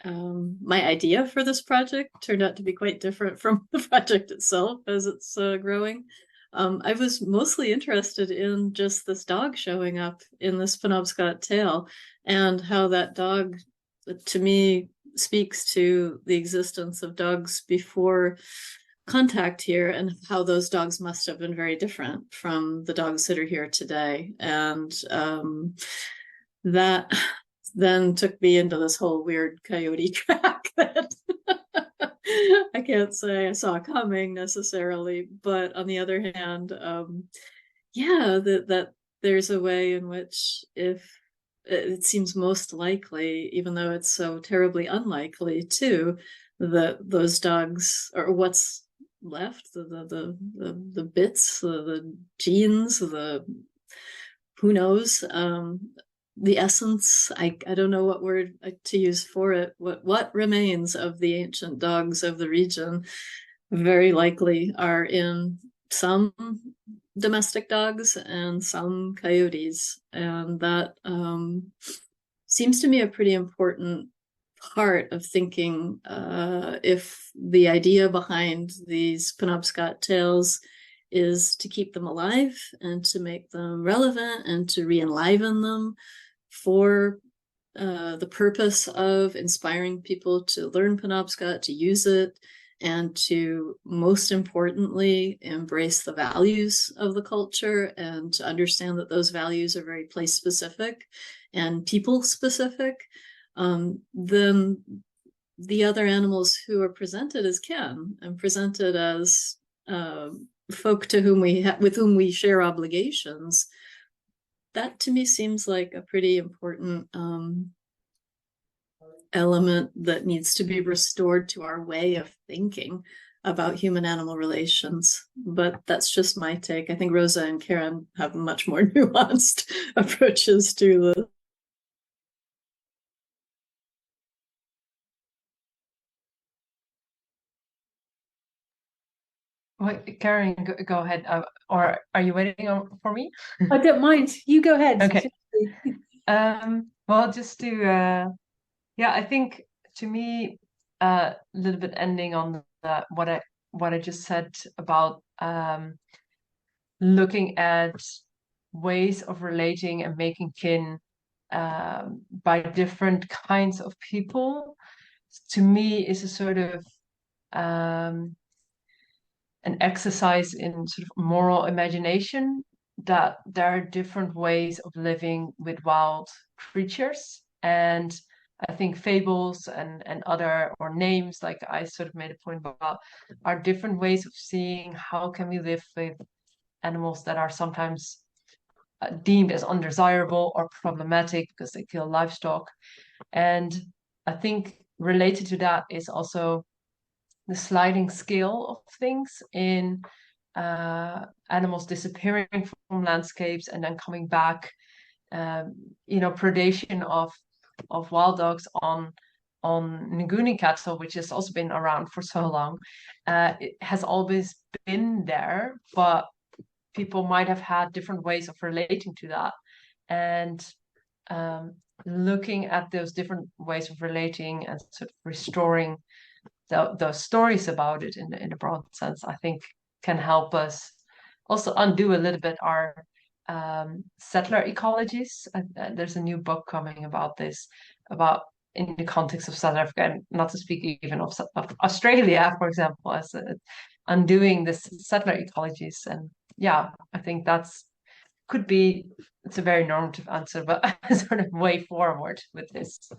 my idea for this project turned out to be quite different from the project itself as it's growing. I was mostly interested in just this dog showing up in this Penobscot tale and how that dog, to me, speaks to the existence of dogs before contact here and how those dogs must have been very different from the dogs that are here today. And that then took me into this whole weird coyote track that I can't say I saw coming necessarily, but on the other hand, that there's a way in which, if it seems most likely, even though it's so terribly unlikely too, that those dogs, or what's left, the bits, the genes, who knows, the essence, I don't know what word to use for it, what remains of the ancient dogs of the region very likely are in some domestic dogs and some coyotes. And that seems to me a pretty important part of thinking if the idea behind these Penobscot tales is to keep them alive and to make them relevant and to re-enliven them for the purpose of inspiring people to learn Penobscot, to use it, and to, most importantly, embrace the values of the culture and to understand that those values are very place-specific and people-specific. Then the other animals who are presented as kin and presented as folk to whom with whom we share obligations, that to me seems like a pretty important element that needs to be restored to our way of thinking about human-animal relations. But that's just my take. I think Rosa and Karen have much more nuanced approaches to the Wait, Karen, go ahead. Or are you waiting for me? I don't mind. You go ahead. Okay. Well, just to I think to me, a little bit ending on what I just said about looking at ways of relating and making kin by different kinds of people, to me is a sort of an exercise in sort of moral imagination, that there are different ways of living with wild creatures. And I think fables and other, or names, like I sort of made a point about, are different ways of seeing how can we live with animals that are sometimes deemed as undesirable or problematic because they kill livestock. And I think related to that is also the sliding scale of things in animals disappearing from landscapes and then coming back. Predation of wild dogs on Nguni cattle, which has also been around for so long, it has always been there, but people might have had different ways of relating to that. And looking at those different ways of relating and sort of restoring those stories about it in a broad sense, I think can help us also undo a little bit our settler ecologies. There's a new book coming about this, about in the context of South Africa, and not to speak even of Australia, for example, as undoing this settler ecologies. And I think it's a very normative answer, but a sort of way forward with this.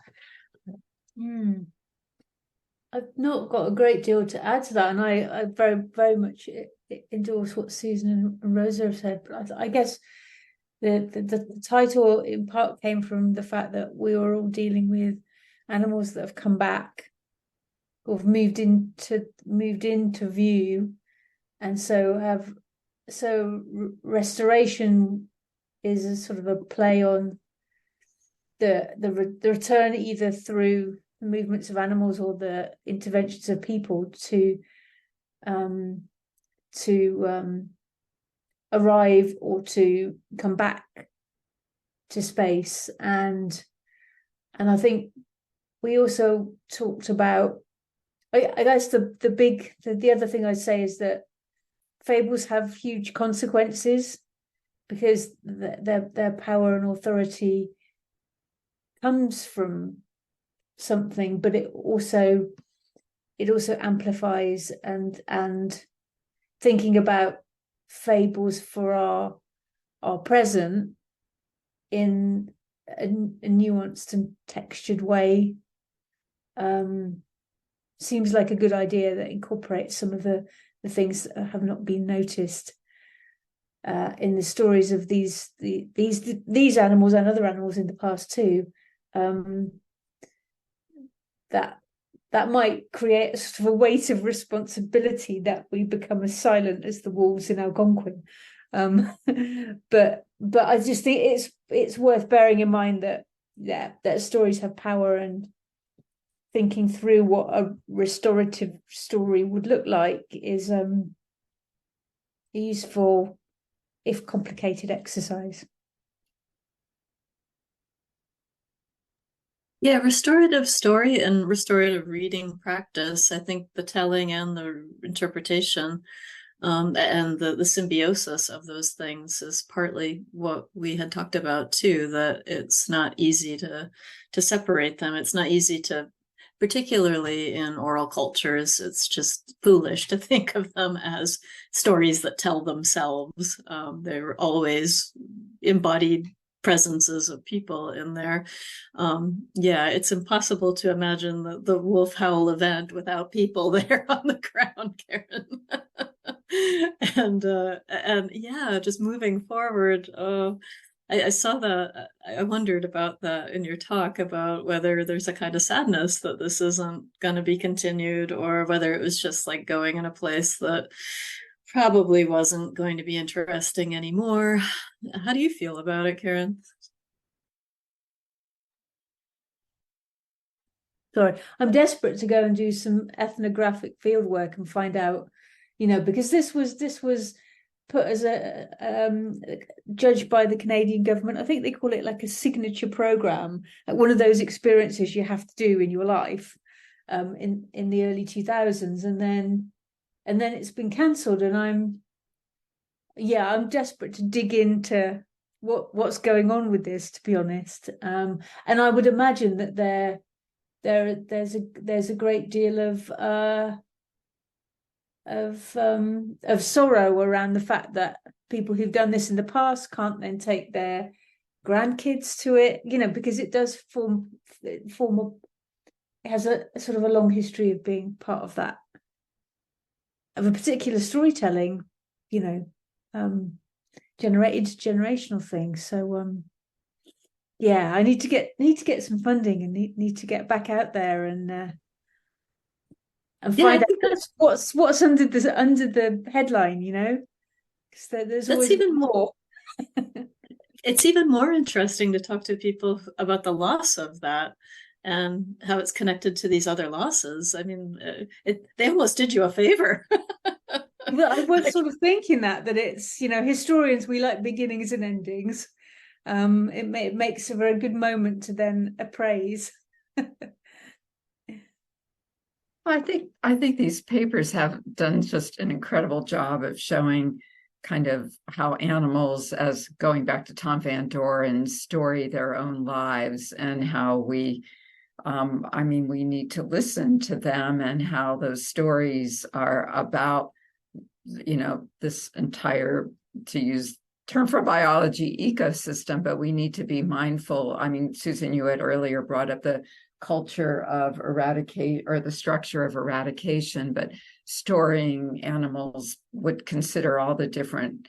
I've not got a great deal to add to that, and I very, very much endorse what Susan and Rosa have said. But I guess the title in part came from the fact that we were all dealing with animals that have come back or have moved into view, and so restoration is a sort of a play on the return, either through the movements of animals or the interventions of people to arrive or to come back to space. And I think we also talked about, I guess the other thing I'd say is that fables have huge consequences, because their power and authority comes from something, but it also amplifies, and thinking about fables for our present in a nuanced and textured way seems like a good idea that incorporates some of the things that have not been noticed in the stories of these animals and other animals in the past too. That might create a sort of a weight of responsibility that we become as silent as the wolves in Algonquin. But I just think it's worth bearing in mind that stories have power, and thinking through what a restorative story would look like is a useful, if complicated, exercise. Yeah, restorative story and restorative reading practice, I think the telling and the interpretation and the symbiosis of those things is partly what we had talked about too, that it's not easy to separate them. It's not easy to, particularly in oral cultures, it's just foolish to think of them as stories that tell themselves. They're always embodied presences of people in there. Yeah, it's impossible to imagine the wolf howl event without people there on the ground, Karen. and yeah, just moving forward. I saw that. I wondered about that in your talk, about whether there's a kind of sadness that this isn't going to be continued, or whether it was just like going in a place that probably wasn't going to be interesting anymore. How do you feel about it, Karen? Sorry, I'm desperate to go and do some ethnographic field work and find out, because this was put as a judged by the Canadian government. I think they call it like a signature program, like one of those experiences you have to do in your life in the early 2000s, and then it's been cancelled, and I'm desperate to dig into what's going on with this, to be honest. And I would imagine that there's a great deal of sorrow around the fact that people who've done this in the past can't then take their grandkids to it, because it does it has a sort of a long history of being part of that, of a particular storytelling, generational thing. So yeah, I need to get some funding, and need to get back out there and find out what's under the headline, because there's always even more. It's even more interesting to talk to people about the loss of that and how it's connected to these other losses. I mean, they almost did you a favor. I was sort of thinking that it's, historians, we like beginnings and endings. It makes a very good moment to then appraise. I think these papers have done just an incredible job of showing kind of how animals, as going back to Tom Van Doren's story, their own lives, and how we need to listen to them, and how those stories are about, this entire, to use term for biology, ecosystem, but we need to be mindful. I mean, Susan, you had earlier brought up the culture of eradicate, or the structure of eradication, but storing animals would consider all the different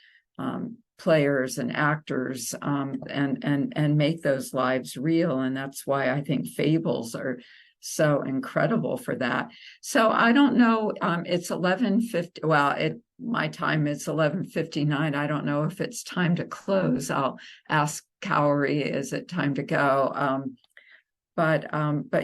players and actors, and make those lives real. And that's why I think fables are so incredible for that. So I don't know, it's 11:50. Well, my time is 11:59. I don't know if it's time to close. I'll ask Cowrie, is it time to go? But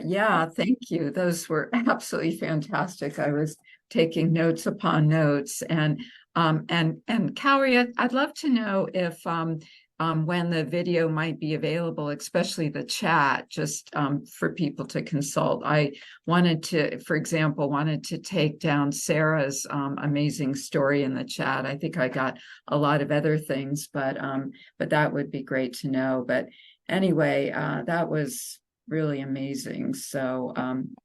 yeah, thank you. Those were absolutely fantastic. I was taking notes upon notes, and Cowrie, I'd love to know if when the video might be available, especially the chat, just for people to consult. I wanted to, for example, take down Sarah's amazing story in the chat. I think I got a lot of other things, but that would be great to know. But anyway, that was really amazing. So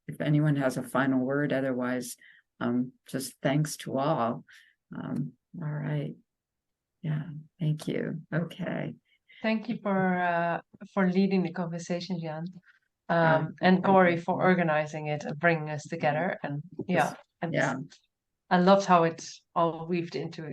if anyone has a final word, otherwise, just thanks to all. All right. Yeah, thank you. Okay. Thank you for leading the conversation, Jeanne. Yeah. And Corey for organizing it and bringing us together. And yeah, and Yeah. I loved how it's all weaved into